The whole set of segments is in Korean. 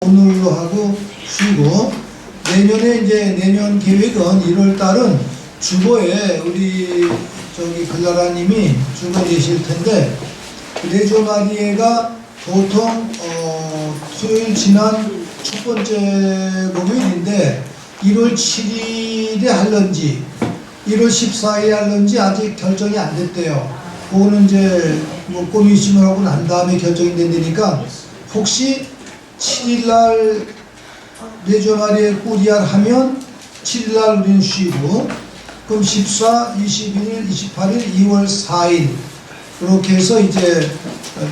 오늘로 하고 쉬고, 내년에 이제 내년 계획은 1월 달은 주보에 우리 글라라님이 주보내실 텐데, 레조 마리에가 보통 토요일 지난 첫 번째 목요일인데 1월 7일에 할런지 1월 14일에 할런지 아직 결정이 안 됐대요. 그거는 이제 뭐 꼬미심을 하고 난 다음에 결정이 된다니까, 혹시 7일날 레조 마리에 꾸리알 하면 7일날 우리는 쉬고, 그럼 14, 21일, 28일, 2월 4일 그렇게 해서 이제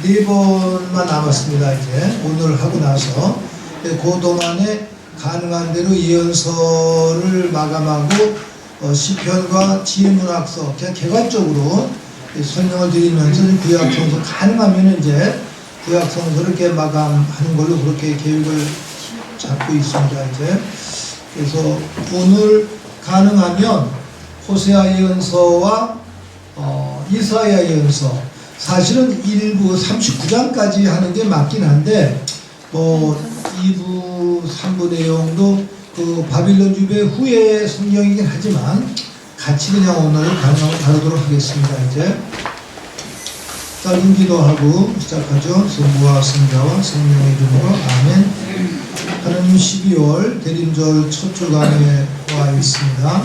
4번만 남았습니다. 이제 오늘 하고 나서 그 동안에 가능한 대로 예언서를 마감하고 시편과 지혜문학서 그냥 개괄적으로 설명을 드리면서 구약성서 가능하면 이제 구약성서를 이렇게 마감하는 걸로 그렇게 계획을 잡고 있습니다. 이제 그래서 오늘 가능하면 호세아 예언서와 이사야 예언서, 사실은 1부 39장까지 하는 게 맞긴 한데, 뭐 2부 3부 내용도 그 바빌론 유배 후의 성경이긴 하지만 같이 그냥 오늘 가능하면 다루도록 하겠습니다. 이제 짧은 기도하고 시작하죠. 성부와 성자와 성령의 이름으로 아멘. 하나님, 12월 대림절 첫 주간에 와 있습니다.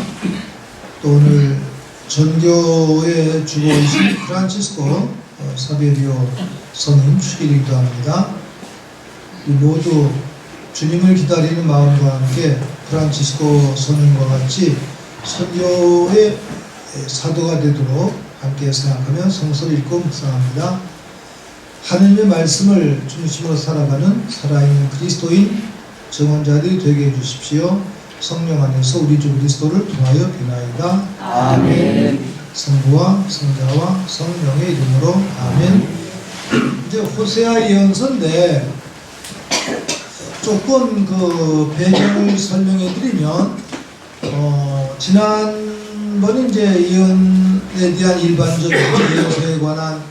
또 오늘 전교의 주보이신 프란치스코 사베리오 성인 축일이기도 합니다. 모두 주님을 기다리는 마음과 함께 프란치스코 성인과 같이 선교의 사도가 되도록 함께 생각하며 성서를 읽고 묵상합니다. 하느님의 말씀을 중심으로 살아가는 살아있는 그리스도인 증언자들이 되게 해주십시오. 성령 안에서 우리 주 그리스도를 통하여 비나이다. 아멘. 성부와 성자와 성령의 이름으로 아멘. 이제 호세아 예언서인데 조금 그 배경을 설명해 드리면, 지난번에 이제 예언에 대한 일반적인 예언서에 관한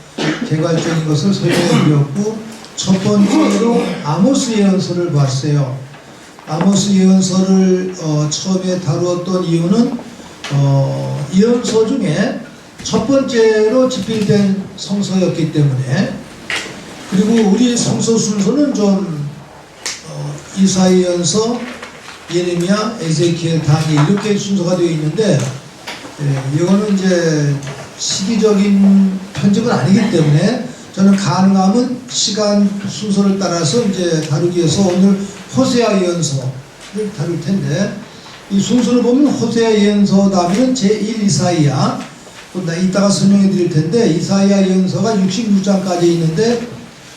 개괄적인 것을 설명해 드렸고, 첫 번째로 아모스 예언서를 봤어요. 아모스 예언서를 처음에 다루었던 이유는 예언서 중에 첫 번째로 집필된 성서였기 때문에, 그리고 우리 성서 순서는 좀 이사야 예언서, 예레미야, 에제키엘, 다니엘 이렇게 순서가 되어 있는데, 이거는 이제 시기적인 편집은 아니기 때문에 저는 가능하면 시간 순서를 따라서 이제 다루기 위해서 오늘 호세아 예언서를 다룰 텐데, 이 순서를 보면 호세아 예언서 다음에는 제1 이사야, 이따가 설명해 드릴 텐데, 이사야 예언서가 66장까지 있는데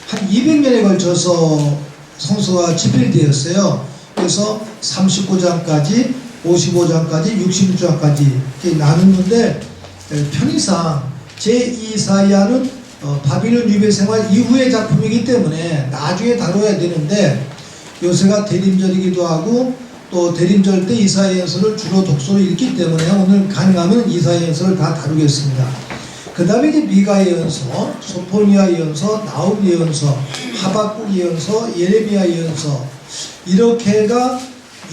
한 200년에 걸쳐서 성서가 집필되었어요. 그래서 39장까지, 55장까지, 66장까지 이렇게 나누는데, 편의상 제2이사야는 바빌론 유배 생활 이후의 작품이기 때문에 나중에 다뤄야 되는데, 요새가 대림절이기도 하고 또 대림절 때 이사야 예언서를 주로 독서로 읽기 때문에 오늘 가능하면 이사야 예언서를 다 다루겠습니다. 그 다음에 이제 미가 예언서, 소포니아 예언서, 나훔 예언서, 하박국 예언서, 예레미야 예언서, 이렇게가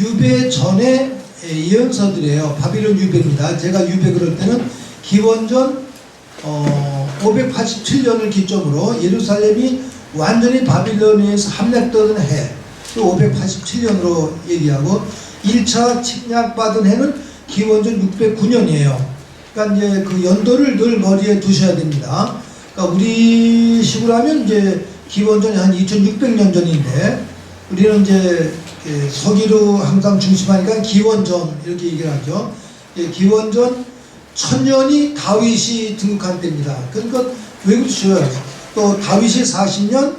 유배 전의 예언서들이에요. 바빌론 유배입니다. 제가 유배 그럴 때는 기원전 587년을 기점으로 예루살렘이 완전히 바빌론에서 함락되던 해, 587년으로 얘기하고, 1차 침략받은 해는 기원전 609년이에요. 그러니까 이제 그 연도를 늘 머리에 두셔야 됩니다. 그러니까 우리 식으로 하면 이제 기원전이 한 2600년 전인데, 우리는 이제 서기로 항상 중심하니까 기원전 이렇게 얘기를 하죠. 기원전 1000년이 다윗이 등극한 때입니다. 그러니까 왜 그렇죠? 또 다윗이 40년,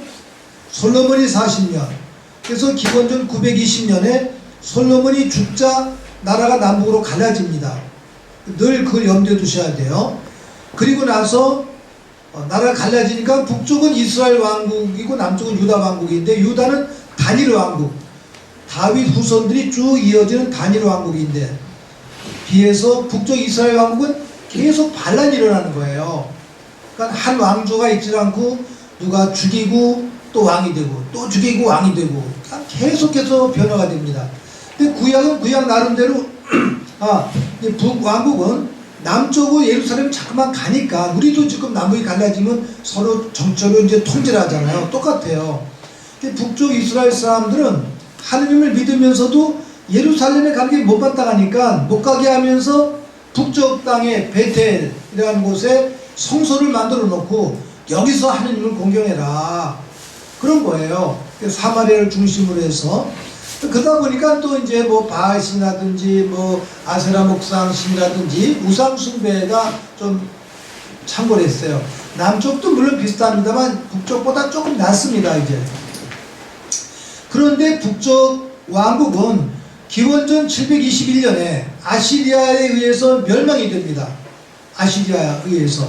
솔로몬이 40년. 그래서 기원전 920년에 솔로몬이 죽자 나라가 남북으로 갈라집니다. 늘 그걸 염두에 두셔야 돼요. 그리고 나서 나라가 갈라지니까 북쪽은 이스라엘 왕국이고 남쪽은 유다 왕국인데, 유다는 단일 왕국, 다윗 후손들이 쭉 이어지는 단일 왕국인데, 비해서 북쪽 이스라엘 왕국은 계속 반란이 일어나는 거예요. 그러니까 한 왕조가 있지 않고 누가 죽이고 또 왕이 되고 또 죽이고 왕이 되고 계속해서 변화가 됩니다. 근데 구약은 구약 나름대로 이 북왕국은 남쪽으로 예루살렘 자꾸만 가니까 우리도 지금 남북이 갈라지면 서로 정적으로 이제 통제를 하잖아요. 똑같아요. 북쪽 이스라엘 사람들은 하느님을 믿으면서도 예루살렘에 가게 못 갔다 가니까 못 가게 하면서 북쪽 땅에 베텔이라는 곳에 성소를 만들어 놓고 여기서 하느님을 공경해라 그런 거예요. 사마리아를 중심으로 해서 그러다 보니까 또 이제 뭐 바알신이라든지 뭐 아세라 목상신이라든지 우상 숭배가 좀 창궐했어요. 남쪽도 물론 비슷합니다만 북쪽보다 조금 낫습니다. 이제 그런데 북쪽 왕국은 기원전 721년에 아시리아에 의해서 멸망이 됩니다. 아시리아에 의해서.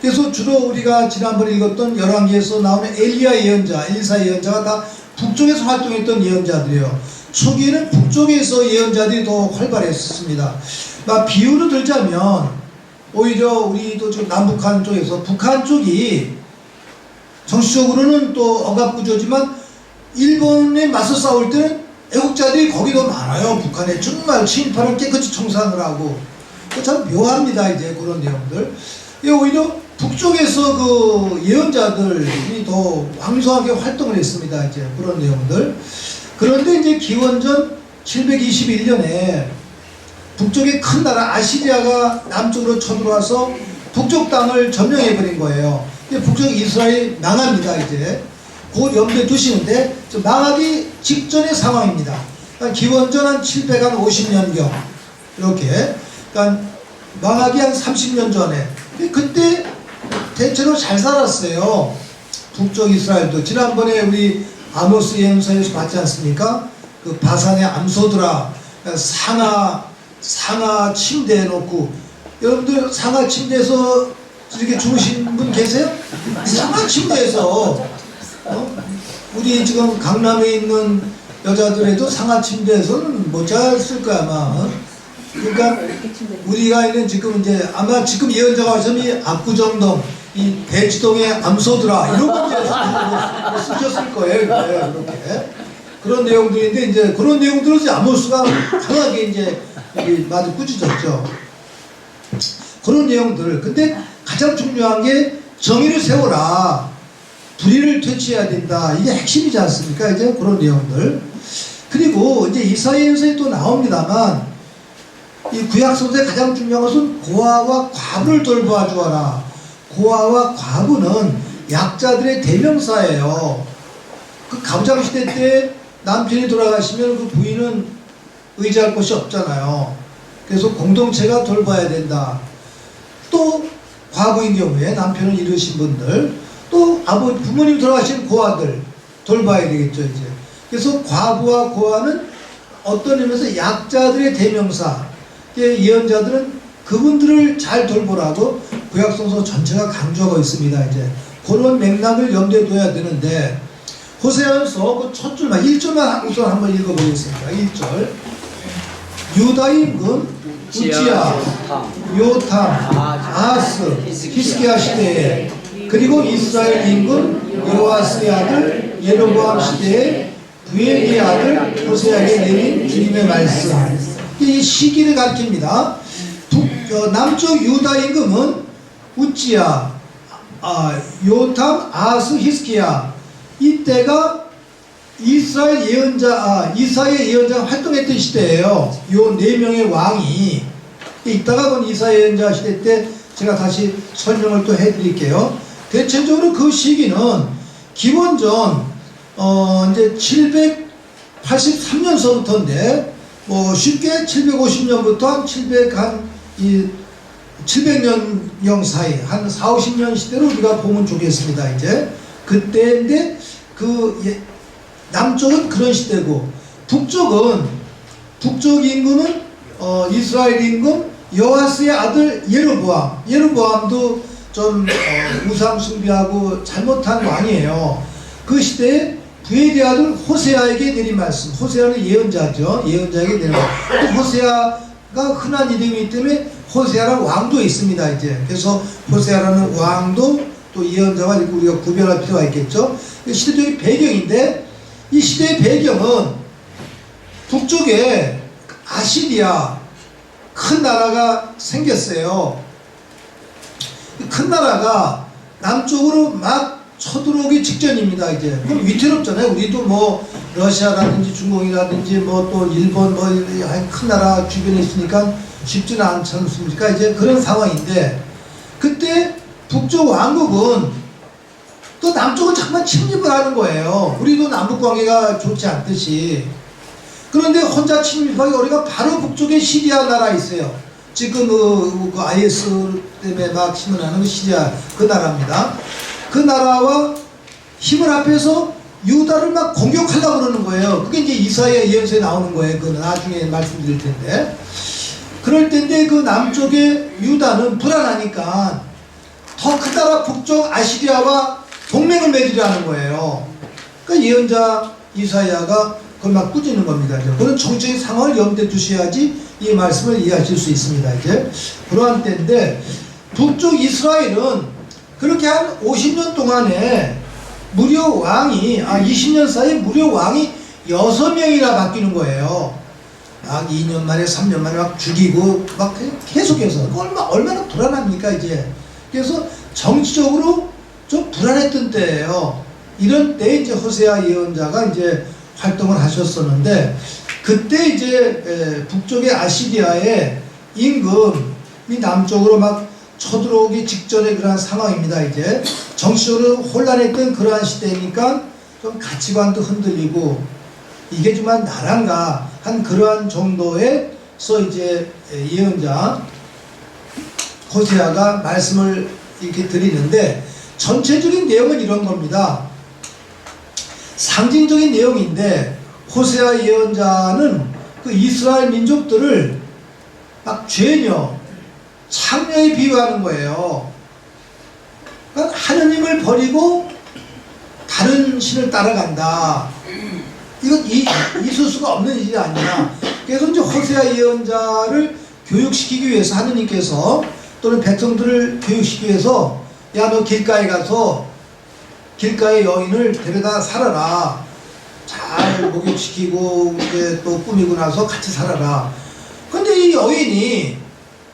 그래서 주로 우리가 지난번에 읽었던 열왕기에서 나오는 엘리야 예언자, 엘리사 예언자가 다 북쪽에서 활동했던 예언자들이에요. 초기에는 북쪽에서 예언자들이 더 활발했습니다. 비유로 들자면 오히려 우리도 지금 남북한 쪽에서 북한 쪽이 정치적으로는 또 억압구조지만 일본에 맞서 싸울 때는 애국자들이 거기도 많아요. 북한에 정말 친일파를 깨끗이 청산을 하고 참 묘합니다. 이제 그런 내용들. 오히려 북쪽에서 그 예언자들이 더 왕성하게 활동을 했습니다. 이제 그런 내용들. 그런데 이제 기원전 721년에 북쪽의 큰 나라 아시리아가 남쪽으로 쳐들어와서 북쪽 땅을 점령해버린 거예요. 북쪽 이스라엘이 망합니다. 이제 그걸 염두에 두시는데 망하기 직전의 상황입니다. 그러니까 기원전 한 750년경 이렇게 그러니까 망하기 한 30년 전에 그때 대체로 잘 살았어요. 북쪽 이스라엘도 지난번에 우리 아모스 예언서에서 봤지 않습니까? 그 바산의 암소들아 상하 침대에 놓고 여러분들 상하 침대에서 이렇게 주무신 분 계세요? 상하 침대에서 우리 지금 강남에 있는 여자들에도 상하 침대에서는 못 잤을 거야 아마. 그러니까 우리가 있는 지금 이제 아마 지금 예언자가 하셨니 압구정동 이 대치동의 암소들아 이런 문제에서 쓰셨을 거예요. 이렇게 그런 내용들인데 이제 그런 내용들을 이제 아모스가 강하게 이제 여기 마주 꾸짖었죠. 그런 내용들. 근데 가장 중요한 게 정의를 세워라. 불의를 퇴치해야 된다. 이게 핵심이지 않습니까? 이제 그런 내용들. 그리고 이제 이사야서에 또 나옵니다만 이 구약성서의 가장 중요한 것은 고아와 과부를 돌보아 주어라. 고아와 과부는 약자들의 대명사예요. 그 가부장시대 때 남편이 돌아가시면 그 부인은 의지할 곳이 없잖아요. 그래서 공동체가 돌봐야 된다. 또 과부인 경우에 남편을 잃으신 분들 또 부모님 돌아가신 고아들 돌봐야 되겠죠. 이제 그래서 과부와 고아는 어떤 의미에서 약자들의 대명사. 예언자들은 그분들을 잘 돌보라고 구약성서 전체가 강조하고 있습니다. 이제 그런 맥락을 염두에 둬야 되는데 호세아서 그 첫 줄만 1절만 우선 한번 읽어보겠습니다. 1절 유다 임금 우치야, 요탐, 아하스, 히스기야 시대에 그리고 이스라엘 임금 여호아스의 아들 예로보암 시대에 부엘의 아들 호세아에게 내린 주님의 말씀. 이 시기를 가리킵니다. 남쪽 유다 임금은 우찌야, 요탐, 아하스, 히스기야. 이때가 이스라엘 예언자, 이사야 예언자가 활동했던 시대예요. 요 네 명의 왕이 이따가 본 이사야 예언자 시대 때 제가 다시 설명을 또 해드릴게요. 대체적으로 그 시기는 기원전 이제 783년서부터인데 뭐 쉽게 750년부터 한 700년경 사이 한 4, 50년 시대로 우리가 보면 좋겠습니다. 이제 그때인데 남쪽은 그런 시대고 북쪽 임금은 이스라엘 임금 여호아스의 아들 예로보암도 좀 우상 숭배하고 잘못한 왕이에요. 그 시대에 부엘의 아들 호세아에게 내린 말씀. 호세아는 예언자죠. 예언자에게 내린 말씀. 호세아가 흔한 이름이기 때문에 호세아라는 왕도 있습니다. 이제 그래서 호세아라는 왕도 또 예언자와 이렇게 우리가 구별할 필요가 있겠죠. 시대적인 배경인데 이 시대의 배경은 북쪽에 아시리아 큰 나라가 생겼어요. 큰 나라가 남쪽으로 막 쳐들어오기 직전입니다. 이제 그럼 위태롭잖아요. 우리도 뭐 러시아라든지 중국이라든지 뭐 또 일본 뭐 큰 나라 주변에 있으니까 쉽지는 않지 않습니까? 이제 그런 상황인데, 그때 북쪽 왕국은 또 남쪽은 자꾸만 침입을 하는 거예요. 우리도 남북 관계가 좋지 않듯이. 그런데 혼자 침입하기 어려가 바로 북쪽에 시리아 나라 있어요. 지금 그 IS 때문에 막 힘을 하는 시리아 그 나라입니다. 그 나라와 힘을 합해서 유다를 막 공격하려고 그러는 거예요. 그게 이제 이사야 예언서에 나오는 거예요. 그건 나중에 말씀드릴 텐데. 그럴 텐데 그 남쪽의 유다는 불안하니까 더 큰 나라 북쪽 아시리아와 동맹을 맺으려는 거예요. 그러니까 예언자 이사야가 그걸 막 꾸짖는 겁니다. 이제 그런 정치적인 상황을 염두에 두셔야지 이 말씀을 이해하실 수 있습니다. 이제 그러한 때인데, 북쪽 이스라엘은 그렇게 한 50년 동안에 무려 왕이 20년 사이에 무려 왕이 6명이나 바뀌는 거예요. 막 2년 만에 3년 만에 막 죽이고 막 계속해서 얼마나 불안합니까 이제. 그래서 정치적으로 좀 불안했던 때예요. 이런 때 이제 호세아 예언자가 이제 활동을 하셨었는데, 그때 이제 북쪽의 아시리아의 임금이 남쪽으로 막 쳐들어오기 직전의 그러한 상황입니다. 이제 정치적으로 혼란했던 그러한 시대니까 좀 가치관도 흔들리고 이게 정말 나란가 한 그러한 정도에서 이제 예언자 호세아가 말씀을 이렇게 드리는데, 전체적인 내용은 이런 겁니다. 상징적인 내용인데, 호세아 예언자는 그 이스라엘 민족들을 막 죄녀, 창녀에 비유하는 거예요. 그러니까 하느님을 버리고 다른 신을 따라간다. 이건 있을 수가 없는 일이 아니야. 그래서 이제 호세아 예언자를 교육시키기 위해서 하느님께서, 또는 백성들을 교육시키기 위해서, 야, 너 길가에 가서 길가의 여인을 데려다 살아라. 잘 목욕시키고 이제 또 꾸미고 나서 같이 살아라. 근데 이 여인이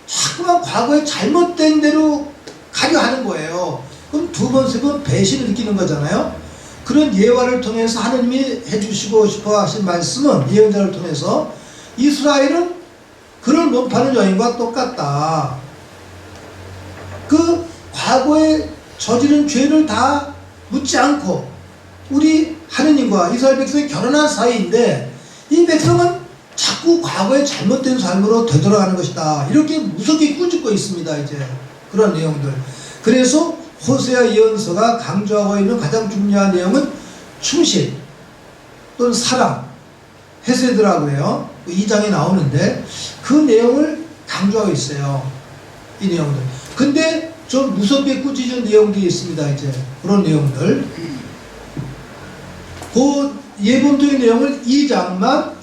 자꾸만 과거에 잘못된 대로 가려 하는 거예요. 그럼 두 번, 세 번 배신을 느끼는 거잖아요. 그런 예화를 통해서 하느님이 해주시고 싶어 하신 말씀은, 예언자를 통해서 이스라엘은 그를 못 파는 여인과 똑같다. 그 과거에 저지른 죄를 다 묻지 않고 우리 하느님과 이스라엘 백성이 결혼한 사이인데, 이 백성은 자꾸 과거의 잘못된 삶으로 되돌아가는 것이다. 이렇게 무섭게 꾸짖고 있습니다. 이제 그런 내용들. 그래서 호세아 예언서가 강조하고 있는 가장 중요한 내용은 충실 또는 사랑, 헤세드라고 해요. 2장에 나오는데 그 내용을 강조하고 있어요. 이 내용들. 근데 좀 무섭게 꾸짖은 내용들이 있습니다. 이제 그런 내용들. 그 예본적인 내용을 2절만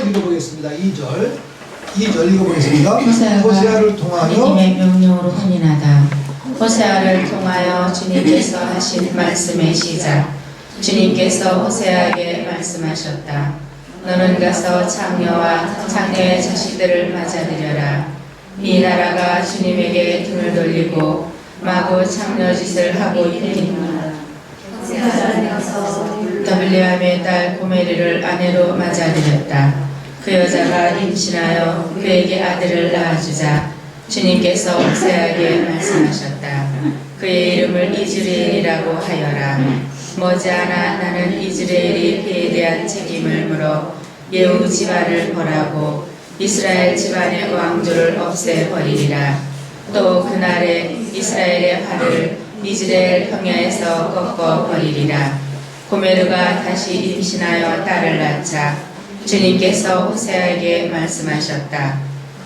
읽어보겠습니다. 2절 읽어보겠습니다. 호세아를 통하여 하나님의 명령으로 혼인하다. 호세아를 통하여 주님께서 하신 말씀의 시작. 주님께서 호세아에게 말씀하셨다. 너는 가서 장녀와 장녀의 자식들을 맞아들여라. 이 나라가 주님에게 등을 돌리고 마구 장녀 짓을 하고 있느니라. 더블리암의 딸 고메리를 아내로 맞아들였다. 그 여자가 임신하여 그에게 아들을 낳아주자 주님께서 호세아에게 말씀하셨다. 그의 이름을 이즈레엘이라고 하여라. 머지않아 나는 이즈레엘이 그에 대한 책임을 물어 예후 집안을 벌하고 이스라엘 집안의 왕조를 없애버리리라. 또 그날에 이스라엘의 발을 이즈레엘 평야에서 꺾어버리리라. 고메르가 다시 임신하여 딸을 낳자 주님께서 호세아에게 말씀하셨다.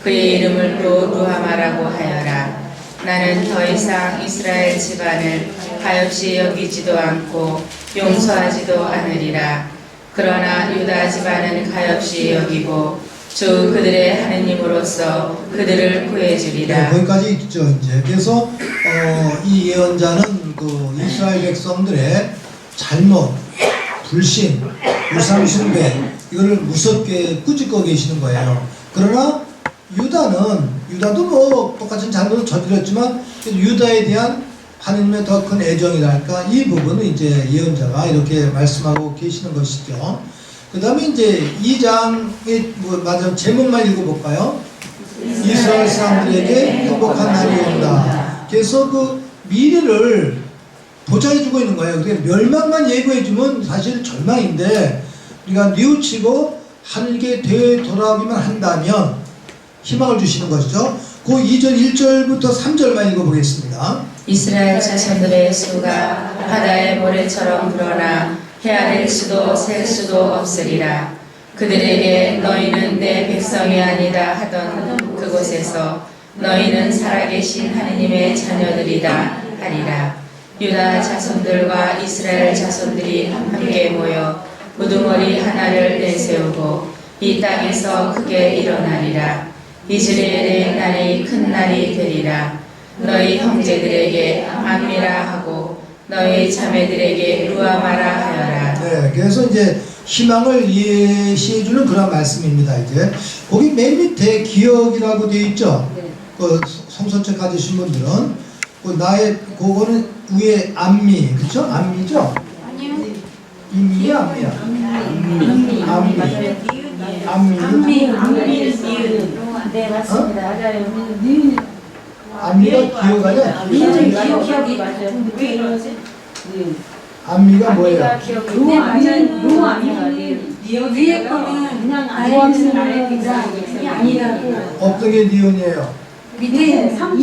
그의 이름을 또 루하마라고 하여라. 나는 더 이상 이스라엘 집안을 가엾이 여기지도 않고 용서하지도 않으리라. 그러나 유다 집안은 가엾이 여기고 주 그들의 하느님으로서 그들을 구해주리라. 네, 거기까지 있죠. 이제 그래서 이 예언자는 그 이스라엘 백성들의 잘못, 불신, 우상숭배 이거를 무섭게 꾸짖고 계시는 거예요. 그러나 유다도 뭐 똑같은 잘못을 저질렀지만 유다에 대한 하느님의 더 큰 애정이랄까 이 부분은 이제 예언자가 이렇게 말씀하고 계시는 것이죠. 그 다음에 이제 2장의 맞아 제목만 읽어볼까요? 이스라엘 사람들에게 행복한 날이 온다. 그래서 그 미래를 보장해주고 있는 거예요. 그게 멸망만 예고해주면 사실 절망인데 우리가 뉘우치고 하늘께 되돌아오기만 한다면 희망을 주시는 것이죠. 그 2절 1절부터 3절만 읽어보겠습니다. 이스라엘 자손들의 수가 바다의 모래처럼 불어나 헤아릴 수도 셀 수도 없으리라. 그들에게 너희는 내 백성이 아니다 하던 그곳에서 너희는 살아계신 하느님의 자녀들이다 하리라. 유다 자손들과 이스라엘 자손들이 함께 모여 우두머리 하나를 내세우고 이 땅에서 크게 일어나리라. 이스라엘의 날이 큰 날이 되리라. 너희 형제들에게 암미라 하고 너희 자매들에게 루아마라 하여라. 네, 그래서 이제 희망을 예시해주는 그런 말씀입니다. 이제 거기 맨 밑에 기억이라고 되어 있죠. 네. 그 성서책 가지신 분들은 그 나의 그거는 위에 암미, 그렇죠? 암미죠? 아니요. 임미야, 암미야. 네, 맞습니다. 맞아요. 암미가 기억 아니야? 기억이 맞아요. 왜 이러지? 암미가 뭐예요? 네, 맞아요. 위에 거는 그냥 아래 빗장이 아니라고. 어떤 게 니온이에요? 밑에 2장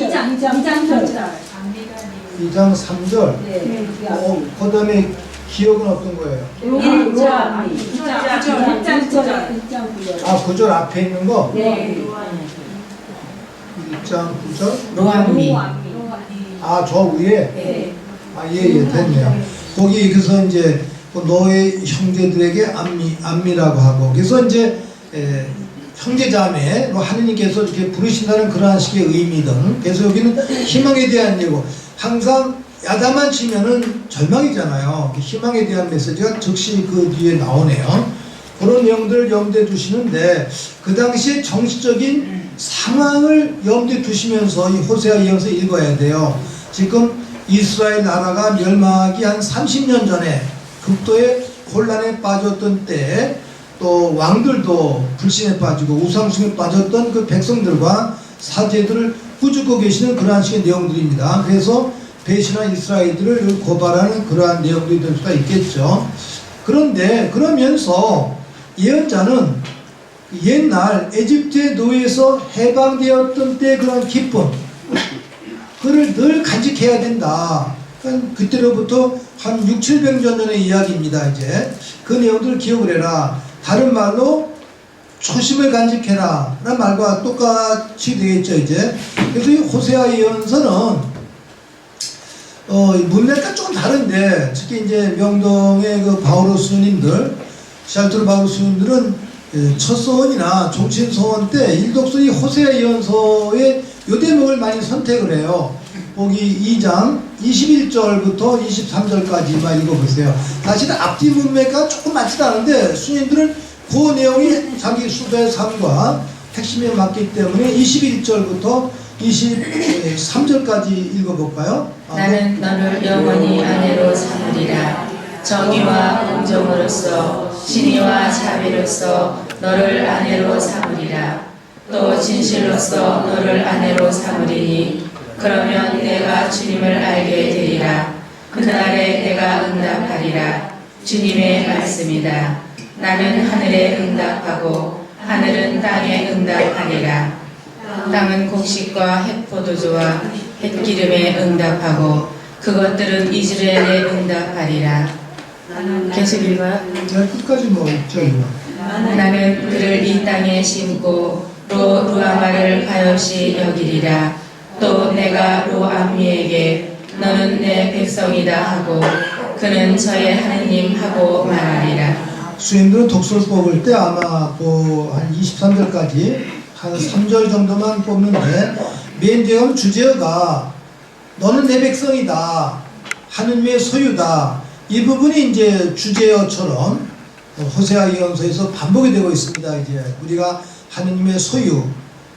2장 3절. 네. 그 다음에 기억은 어떤 거예요? 9절 앞에 있는 거? 네. 1장 9절? 로암미. 저 위에? 네. 예, 됐네요. 거기 그래서 이제 너의 형제들에게 암미라고 하고, 그래서 이제 형제자매 하느님께서 이렇게 부르신다는 그러한 식의 의미 등, 그래서 여기는 희망에 대한 예고. 항상 야단만 치면은 절망이잖아요. 희망에 대한 메시지가 즉시 그 뒤에 나오네요. 그런 내용들을 염두에 두시는데 그 당시에 정치적인 상황을 염두에 두시면서 이 호세아 예언서 읽어야 돼요. 지금 이스라엘 나라가 멸망하기 한 30년 전에 극도의 혼란에 빠졌던 때에 또 왕들도 불신에 빠지고 우상숭에 빠졌던 그 백성들과 사제들을 꾸짖고 계시는 그러한 식의 내용들입니다. 그래서 배신한 이스라엘들을 고발하는 그러한 내용들이 될 수가 있겠죠. 그런데 그러면서 예언자는 옛날 에집트의 노예에서 해방되었던 때 그런 기쁨, 그를 늘 간직해야 된다. 그때로부터 한 600-700년 전의 이야기입니다. 이제 그 내용들을 기억을 해라. 다른 말로 초심을 간직해라 라는 말과 똑같이 되겠죠. 이제 그래서 이 호세아 예언서는 문맥과 조금 다른데, 특히 이제 명동의 그 바오로 스님들, 샬트르 바오로 스님들은 첫 서원이나 종친 서원 때 일독서이 호세아 예언서의 요 대목을 많이 선택을 해요. 거기 2장 21절부터 23절까지만 읽어보세요. 사실 앞뒤 문맥과 조금 맞지도 않은데 스님들은 그 내용이 자기 수도의 삶과 핵심에 맞기 때문에 21절부터 23절까지 읽어볼까요? 나는 너를 영원히 아내로 삼으리라. 정의와 공정으로서 신의와 자비로서 너를 아내로 삼으리라. 또 진실로서 너를 아내로 삼으리니 그러면 내가 주님을 알게 되리라. 그날에 내가 응답하리라. 주님의 말씀이다. 나는 하늘에 응답하고 하늘은 땅에 응답하리라. 땅은 곡식과 햇포도주와 햇기름에 응답하고 그것들은 이스라엘에 응답하리라. 계속 읽어요. 끝까지 뭐 있죠. 나는 그를 이 땅에 심고 루아마를 가엾이 여기리라. 또 내가 로암미에게 너는 내 백성이다 하고 그는 저의 하느님 하고 말하리라. 스님들은 독설 뽑을 때 아마 한 23절까지 한 3절 정도만 뽑는데, 맨 뒤에 주제어가 너는 내 백성이다, 하느님의 소유다, 이 부분이 이제 주제어처럼 호세아 예언서에서 반복이 되고 있습니다. 이제 우리가 하느님의 소유,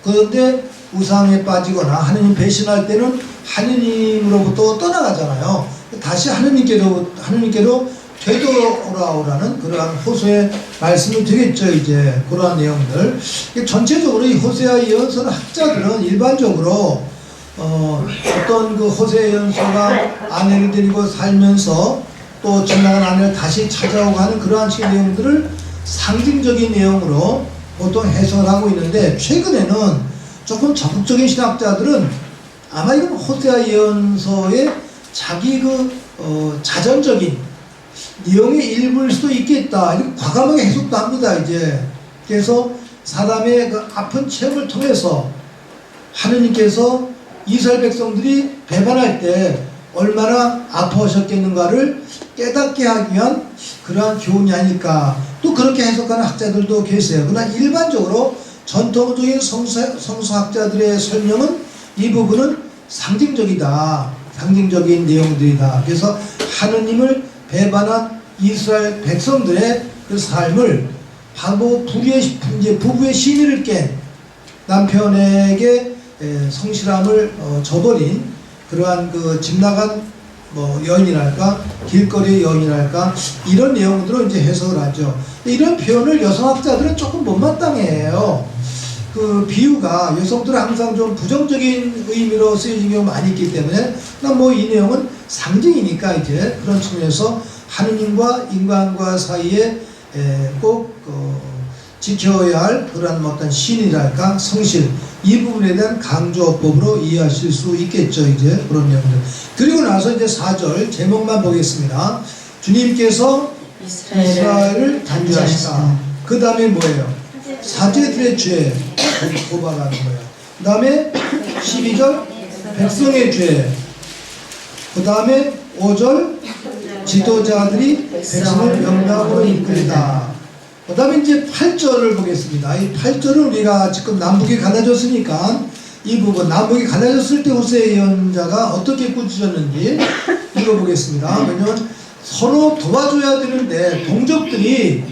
그런데 우상에 빠지거나 하느님 배신할 때는 하느님으로부터 떠나가잖아요. 다시 하느님께로 되돌아오라는 그러한 호소의 말씀이 되겠죠. 이제 그러한 내용들. 전체적으로 이 호세아 예언서 학자들은 일반적으로 어떤 그 호세아 예언서가 아내를 데리고 살면서 또 지나간 아내를 다시 찾아오고 하는 그러한 식의 내용들을 상징적인 내용으로 보통 해석을 하고 있는데, 최근에는 조금 적극적인 신학자들은 아마 이건 호세아 예언서의 자기 자전적인 내용의 일부일 수도 있겠다, 이렇게 과감하게 해석도 합니다. 이제 그래서 사람의 그 아픈 체험을 통해서 하느님께서 이스라엘 백성들이 배반할 때 얼마나 아파하셨겠는가를 깨닫게 하기 위한 그러한 교훈이 아닐까, 또 그렇게 해석하는 학자들도 계세요. 그러나 일반적으로 전통적인 성서학자들의 설명은 이 부분은 상징적이다, 상징적인 내용들이다. 그래서 하느님을 배반한 이스라엘 백성들의 그 삶을 바로 부부의 신의를 깬 남편에게 성실함을 저버린 그러한 그 집 나간 여인이랄까, 길거리 여인이랄까, 이런 내용으로 이제 해석을 하죠. 이런 표현을 여성학자들은 조금 못마땅해요. 그 비유가 여성들은 항상 좀 부정적인 의미로 쓰여진 경우가 많이 있기 때문에, 이 내용은 상징이니까 이제 그런 측면에서 하느님과 인간과 사이에 꼭 지켜야 할 그런 어떤 신이랄까, 성실, 이 부분에 대한 강조법으로 이해하실 수 있겠죠. 이제 그런 내용들. 그리고 나서 이제 4절 제목만 보겠습니다. 주님께서 이스라엘을 단죄하시다. 그 다음에 뭐예요? 사제들의 죄 고발하는 거예요. 그 다음에 12절 백성의 죄. 그 다음에 5절 지도자들이 백성을 명랑으로 이끌다. 그 다음에 이제 8절을 보겠습니다. 이 8절은 우리가 지금 남북이 갈라졌으니까 이 부분, 남북이 갈라졌을 때 호세아 예언자가 어떻게 꾸짖었는지 읽어보겠습니다. 왜냐하면 서로 도와줘야 되는데 동족들이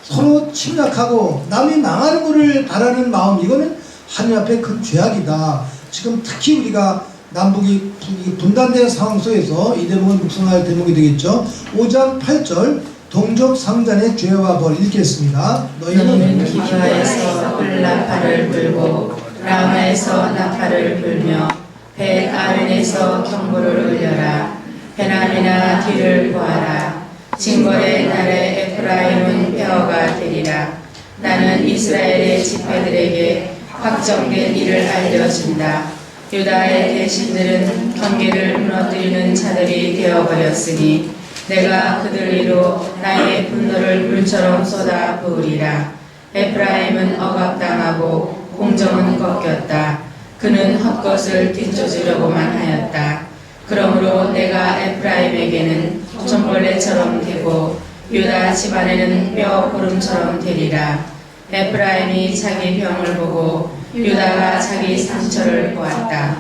서로 침략하고 남이 망하는 것을 바라는 마음, 이거는 하늘 앞에 큰 죄악이다. 지금 특히 우리가 남북이 분단된 상황 속에서 이 대목은 묵상할 대목이 되겠죠. 5장 8절 동족 상잔의 죄와 벌 읽겠습니다. 너희는 기브아에서 나팔을 불고 라마에서 나팔을 불며 벳아웬에서 경보를 울려라. 베나미나 뒤를 보아라. 징벌의 날에 에프라임은 폐허가 되리라. 나는 이스라엘의 지파들에게 확정된 일을 알려준다. 유다의 대신들은 경계를 무너뜨리는 자들이 되어버렸으니 내가 그들 위로 나의 분노를 물처럼 쏟아 부으리라. 에프라임은 억압당하고 공정은 꺾였다. 그는 헛것을 뒤쫓으려고만 하였다. 그러므로 내가 에프라임에게는 종벌레처럼 되고 유다 집안에는 뼈 고름처럼 되리라. 에프라임이 자기 병을 보고 유다가 자기 상처를 보았다.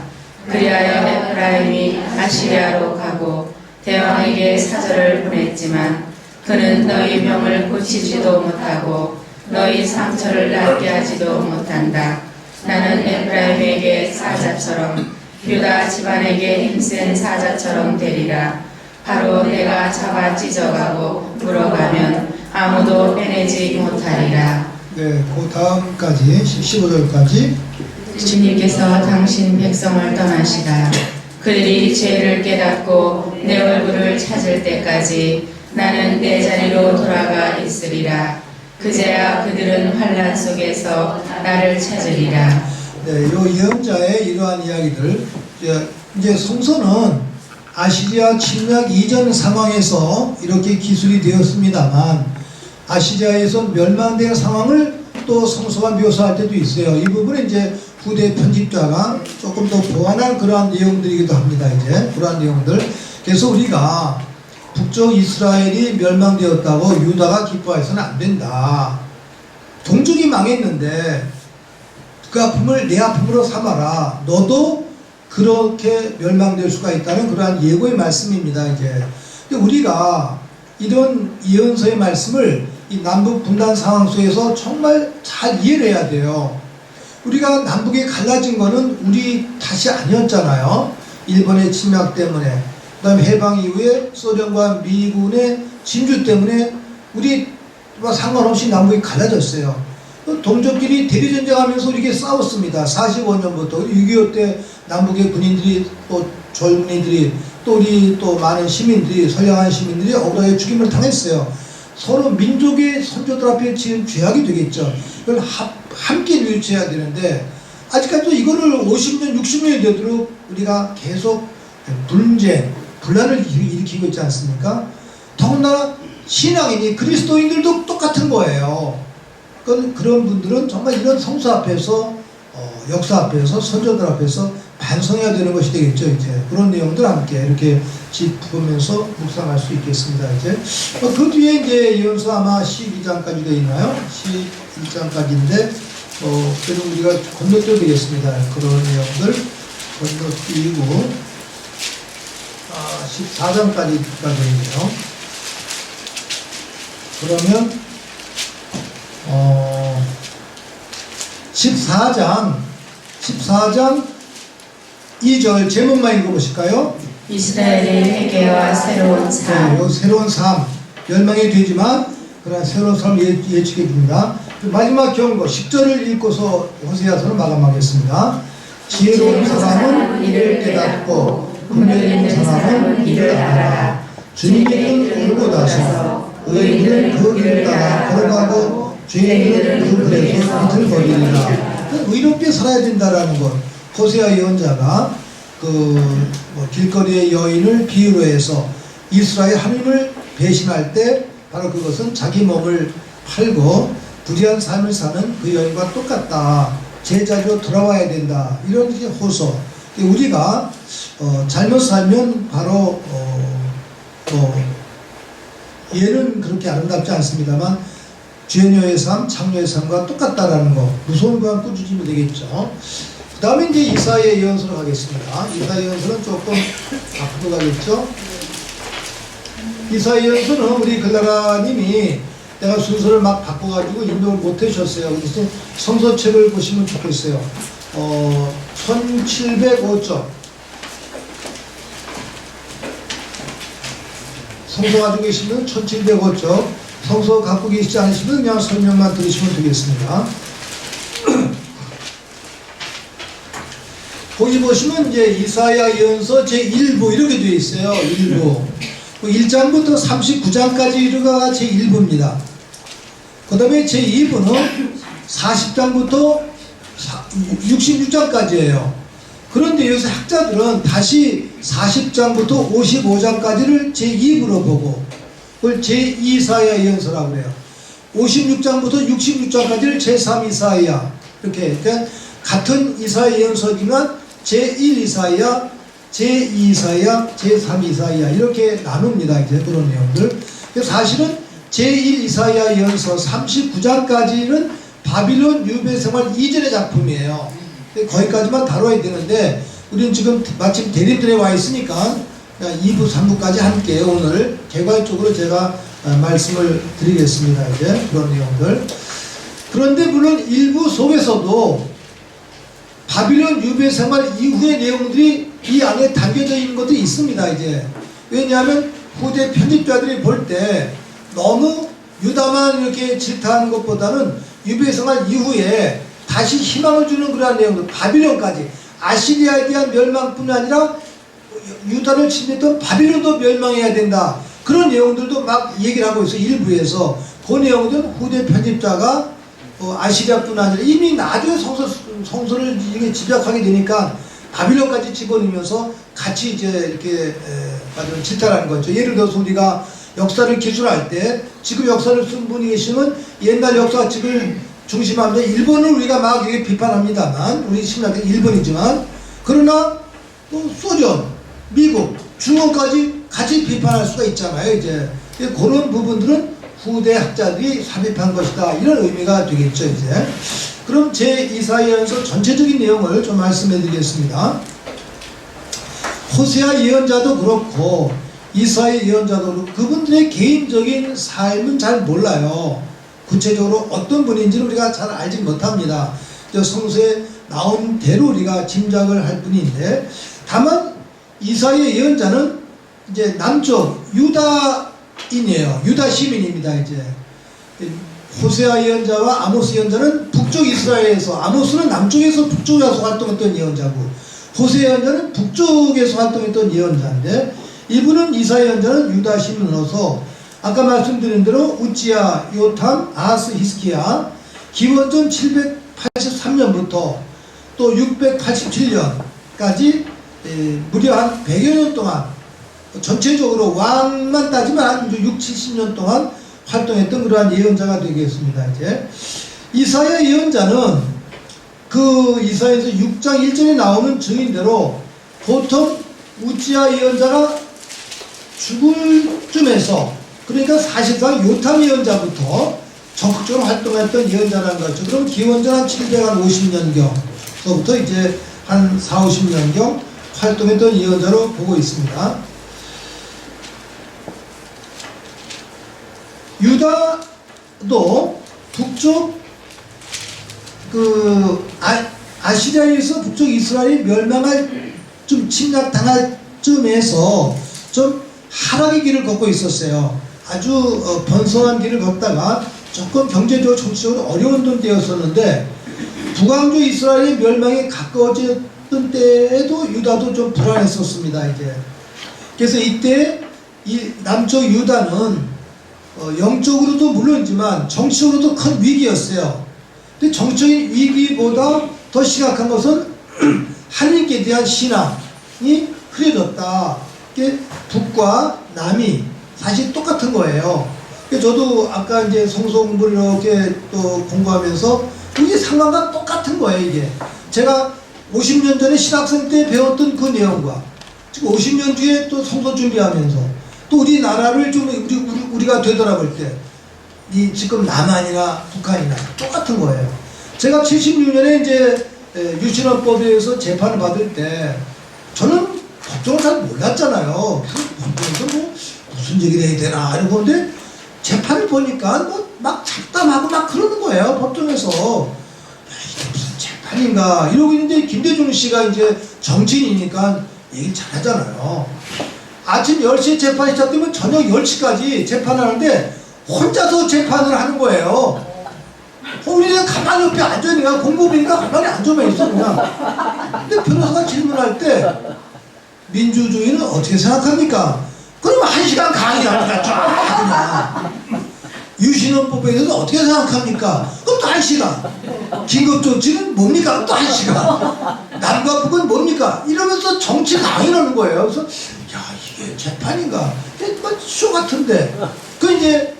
그리하여 에프라임이 아시리아로 가고 대왕에게 사절을 보냈지만 그는 너희 병을 고치지도 못하고 너희 상처를 낫게 하지도 못한다. 나는 에프라임에게 사자처럼 유다 집안에게 힘센 사자처럼 되리라. 바로 내가 잡아 찢어가고 물어가면 아무도 빼내지 못하리라. 네, 그 다음까지 15절까지. 주님께서 당신 백성을 떠나시라. 그들이 죄를 깨닫고 내 얼굴을 찾을 때까지 나는 내 자리로 돌아가 있으리라. 그제야 그들은 환난 속에서 나를 찾으리라. 네, 요 예언자의 이러한 이야기들, 이제 성서는 아시리아 침략 이전 상황에서 이렇게 기술이 되었습니다만 아시리아에서 멸망된 상황을 또 성서가 묘사할 때도 있어요. 이 부분은 이제 후대 편집자가 조금 더 보완한 그러한 내용들이기도 합니다. 이제 그러한 내용들. 그래서 우리가 북쪽 이스라엘이 멸망되었다고 유다가 기뻐해서는 안 된다. 동족이 망했는데 그 아픔을 내 아픔으로 삼아라. 너도 그렇게 멸망될 수가 있다는 그러한 예고의 말씀입니다. 이제 우리가 이런 예언서의 말씀을 이 남북 분단 상황 속에서 정말 잘 이해를 해야 돼요. 우리가 남북이 갈라진 거는 우리 탓이 아니었잖아요. 일본의 침략 때문에, 그 다음에 해방 이후에 소련과 미군의 진주 때문에 우리와 상관없이 남북이 갈라졌어요. 동족끼리 대리전쟁하면서 이렇게 싸웠습니다. 45년부터 6.25 때 남북의 군인들이 또 젊은이들이 또 우리 또 많은 시민들이, 선량한 시민들이 억울하게 죽임을 당했어요. 서로 민족의 선조들 앞에 지은 죄악이 되겠죠. 이걸 함께 뉘우쳐야 되는데 아직까지도 이거를 50년, 60년이 되도록 우리가 계속 분쟁, 분란을 일으키고 있지 않습니까? 더군다나 신앙인이 그리스도인들도 똑같은 거예요. 그런 분들은 정말 이런 성수 앞에서 역사 앞에서 선조들 앞에서 반성해야 되는 것이 되겠죠. 이제 그런 내용들 함께 이렇게 짚으면서 묵상할 수 있겠습니다. 이제 그 뒤에 이제 예언서 아마 12장까지 되어 있나요? 12장까지인데 그래도 우리가 건너뛰어 되겠습니다. 그런 내용들 건너뛰고 14장까지가 되어 있네요. 그러면 14장 2절 제목만 읽어보실까요? 이스라엘의 회개와 새로운 삶. 네, 새로운 삶, 멸망이 되지만 그러나 새로운 삶을 예측해 줍니다. 마지막 경고 10절을 읽고서 호세아서는 마감하겠습니다. 지혜로운 사람은 이를 깨닫고 분별 있는 사람은 이를 알아라. 주님께는 울고 나서 의인은 그 길을 따라 걸어가고 죄인은 그 길에서 비틀거리리라. 의롭게 살아야 된다라는 것. 호세아 예언자가 길거리의 여인을 비유로 해서 이스라엘 하나님을 배신할 때 바로 그것은 자기 몸을 팔고 불의한 삶을 사는 그 여인과 똑같다. 제자리로 돌아와야 된다. 이런 이제 호소. 우리가 잘못 살면 바로 얘는 그렇게 아름답지 않습니다만 죄녀의 삶, 창녀의 삶과 똑같다라는 거. 무서운 거랑 꾸짖으면 되겠죠. 그 다음에 이제 이사야 예언서로 가겠습니다. 이사야 예언서는 조금 앞으로 가겠죠. 이사야 예언서는 우리 글라라님이 내가 순서를 막 바꿔가지고 인용을 못 해주셨어요. 그래서 성서책을 보시면 좋겠어요. 1705쪽. 성서 가지고 계시면 1705쪽. 성서 갖고 계시지 않으시면 그냥 설명만 들으시면 되겠습니다. 거기 보시면 이제 이사야 예언서 제1부 이렇게 되어 있어요. 1부. 1장부터 39장까지가 제1부입니다. 그 다음에 제2부는 40장부터 66장까지예요. 그런데 여기서 학자들은 다시 40장부터 55장까지를 제2부로 보고 그걸 제2이사야 예언서라고 그래요. 56장부터 66장까지를 제3 이사야 이렇게. 그러니까 같은 이사야 예언서지만 제1 이사야, 제2 이사야, 제3 이사야 이렇게 나눕니다. 이제 그런 내용들. 사실은 제1 이사야 예언서 39장까지는 바빌론 유배 생활 이전의 작품이에요. 거기까지만 다뤄야 되는데 우리는 지금 마침 대림들에 와 있으니까 2부, 3부까지 함께 오늘 개괄적으로 제가 말씀을 드리겠습니다. 이제 그런 내용들. 그런데 물론 일부 속에서도 바빌론 유배 생활 이후의 내용들이 이 안에 담겨져 있는 것도 있습니다. 이제 왜냐하면 후대 편집자들이 볼 때 너무 유다만 이렇게 질타하는 것보다는 유배 생활 이후에 다시 희망을 주는 그러한 내용들, 바빌론까지 아시리아에 대한 멸망뿐 아니라 유다를 침략했던 바빌론도 멸망해야 된다. 그런 내용들도 막 얘기를 하고 있어요. 일부에서 그 내용들은 후대 편집자가 아시리아뿐 아니라 이미 나중에 성서를 이게 집약하게 되니까 바빌론까지 집어넣으면서 같이 이제 이렇게 질타하는 거죠. 예를 들어서 우리가 역사를 기술할 때 지금 역사를 쓴 분이 계시면 옛날 역사책을 중심하면서 일본을 우리가 막 이렇게 비판합니다만 우리 심리학은 일본이지만 그러나 또 소련, 미국, 중국까지 같이 비판할 수가 있잖아요. 이제 그런 부분들은 후대 학자들이 삽입한 것이다. 이런 의미가 되겠죠. 이제 그럼 제2사야에서 전체적인 내용을 좀 말씀해 드리겠습니다. 호세아 예언자도 그렇고 이사야 예언자도 그분들의 개인적인 삶은 잘 몰라요. 구체적으로 어떤 분인지는 우리가 잘 알지 못합니다. 성서에 나온 대로 우리가 짐작을 할 뿐인데, 다만 이사야 예언자는 이제 남쪽 유다인이에요. 유다 시민입니다. 이제 호세아 예언자와 아모스 예언자는 북쪽 이스라엘에서, 아모스는 남쪽에서 북쪽에서 활동했던 예언자고, 호세아 예언자는 북쪽에서 활동했던 예언자인데, 이분은 이사야 예언자는 유다 시민으로서 아까 말씀드린 대로 우찌야, 요탐, 아하스, 히스기야 기원전 783년부터 또 687년까지 무려 한 100여 년 동안, 전체적으로 왕만 따지면 한 6, 70년 동안 활동했던 그러한 예언자가 되겠습니다. 이제 이사야 예언자는 그 이사야에서 6장 1절에 나오는 증인대로 보통 우찌야 예언자가 죽을 쯤에서, 그러니까 사실상 요탐 예언자부터 적극적으로 활동했던 예언자라는 거죠. 그럼 기원전 한 750년경서부터 이제 한 4, 50년경 활동했던 예언자로 보고 있습니다. 유다도 북쪽 아시리아에서 북쪽 이스라엘이 멸망할, 좀 침략당할 쯤에서 좀 하락의 길을 걷고 있었어요. 아주 번성한 길을 걷다가 조금 경제적으로 정치적으로 어려운 때였었는데, 북왕조 이스라엘의 멸망에 가까워졌던 때에도 유다도 좀 불안했었습니다. 이제 그래서 이때 이 남쪽 유다는 영적으로도 물론이지만 정치적으로도 큰 위기였어요. 근데 정치적인 위기보다 더 심각한 것은 하나님께 대한 신앙이 흐려졌다. 북과 남이 사실 똑같은 거예요. 저도 아까 이제 성서 공부를 이렇게 또 공부하면서 이게 상황과 똑같은 거예요. 이게 제가 50년 전에 신학생 때 배웠던 그 내용과 지금 50년 뒤에 또 성서 준비하면서 또 우리나라를 좀 우리가 되돌아볼 때 이 지금 남한이나 북한이나 똑같은 거예요. 제가 76년에 이제 유신헌법에 의해서 재판을 받을 때 저는 법정을 잘 몰랐잖아요. 법정에서 뭐 무슨 얘기를 해야 되나 이러고, 근데 재판을 보니까 뭐 막 잡담하고 막 그러는 거예요. 법정에서. 야, 이게 무슨 재판인가 이러고 있는데, 김대중 씨가 이제 정치인이니까 얘기를 잘하잖아요. 아침 10시에 재판이 시작되면 저녁 10시까지 재판하는데 혼자서 재판을 하는 거예요. 우리는 가만히 옆에 앉아있으니까, 공법이니까 가만히 앉아만 있어 그냥. 근데 변호사가 질문할 때 민주주의는 어떻게 생각합니까? 그럼 1시간 강의합니다. 쫙 그냥. 유신헌법에 대해서 어떻게 생각합니까? 그럼 또 1시간. 긴급조치는 뭡니까? 또 1시간. 남과 북은 뭡니까? 이러면서 정치 강의를 하는 거예요. 그래서 야, 이게 재판인가? 쇼 같은데. 그 이제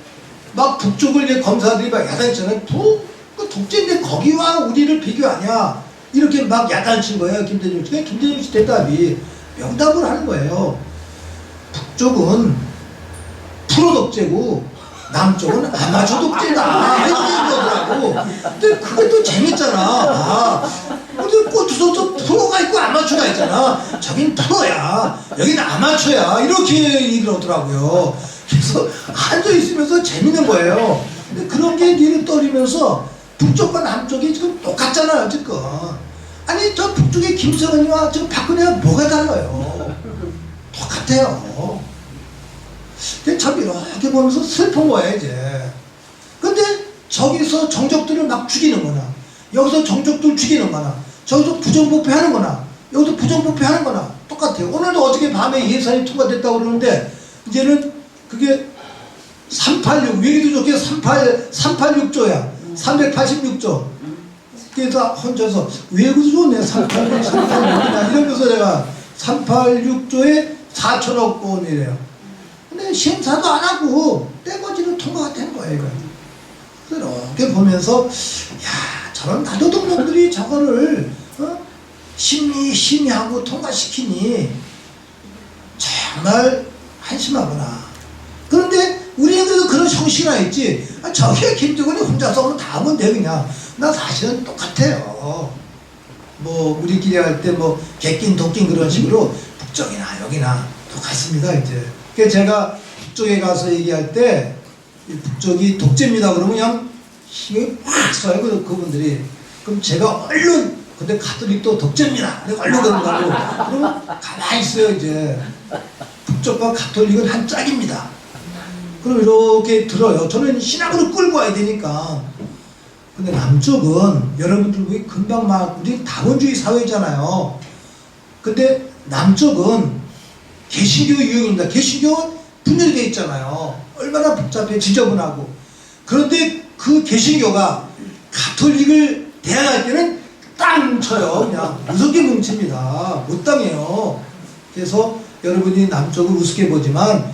막 북쪽을 이제 검사들이 막 야단치잖아요. 그 독재인데 거기와 우리를 비교하냐? 이렇게 막 야단친 거예요. 김대중 씨. 김대중 씨 대답이 명답을 하는 거예요. 북쪽은 프로 독재고 남쪽은 아마추어 독재다. 이렇게 얘기하더라고. 근데 그게 또 재밌잖아. 아, 근데 또 프로가 있고 아마추어가 있잖아. 저긴 프로야. 여긴 아마추어야. 이렇게 얘기를 하더라고요. 그래서 앉아있으면서 재밌는 거예요. 근데 그런 게 뒤를 떠리면서 북쪽과 남쪽이 지금 똑같잖아요. 지금. 아니, 저 북쪽의 김정은이와 지금 박근혜가 뭐가 달라요? 똑같아요. 근데 참 이렇게 보면서 슬픈 거예요, 이제. 근데 저기서 정적들을 막 죽이는 거나, 여기서 정적들 죽이는 거나, 저기서 부정부패 하는 거나, 여기서 부정부패 하는 거나 똑같아요. 오늘도 어저께 밤에 예산이 통과됐다고 그러는데, 이제는 그게 386, 외기도 좋게 386조야. 386조. 그래서 혼자서 외국도 좋네. 386, 386. 이러면서 제가 386조에 4천억 원이래요. 근데 심사도 안 하고 떼거지로 통과가 된 거예요. 이렇게 보면서 야, 저런 나도동 놈들이 저거를 심의하고 통과시키니 정말 한심하구나. 그런데 우리는 그래도 그런 형식이 하나 있지. 저게 김정은이 혼자서 오면 다 하면 돼 그냥. 나 사실은 똑같아요. 뭐 우리끼리 할 때 뭐 개낀 도낀 그런 식으로 북쪽이나 여기나 똑같습니다 이제. 그러니까 제가 북쪽에 가서 얘기할 때 이 북쪽이 독재입니다 그러면 그냥 힘이 확 쏴요 그분들이. 그럼 제가 얼른 근데 가톨릭도 독재입니다. 내가 얼른 그런다고. 그러면 가만히 있어요 이제. 북쪽과 가톨릭은 한 짝입니다. 그럼 이렇게 들어요. 저는 신학으로 끌고 와야 되니까. 근데 남쪽은 여러분들 보기 금방 막 우리 다원주의 사회잖아요. 근데 남쪽은 개신교 유형입니다. 개신교는 분열되어 있잖아요. 얼마나 복잡해 지저분하고. 그런데 그 개신교가 가톨릭을 대항할 때는 땅 쳐요. 그냥 무섭게 뭉칩니다. 못 당해요. 그래서 여러분이 남쪽을 우습게 보지만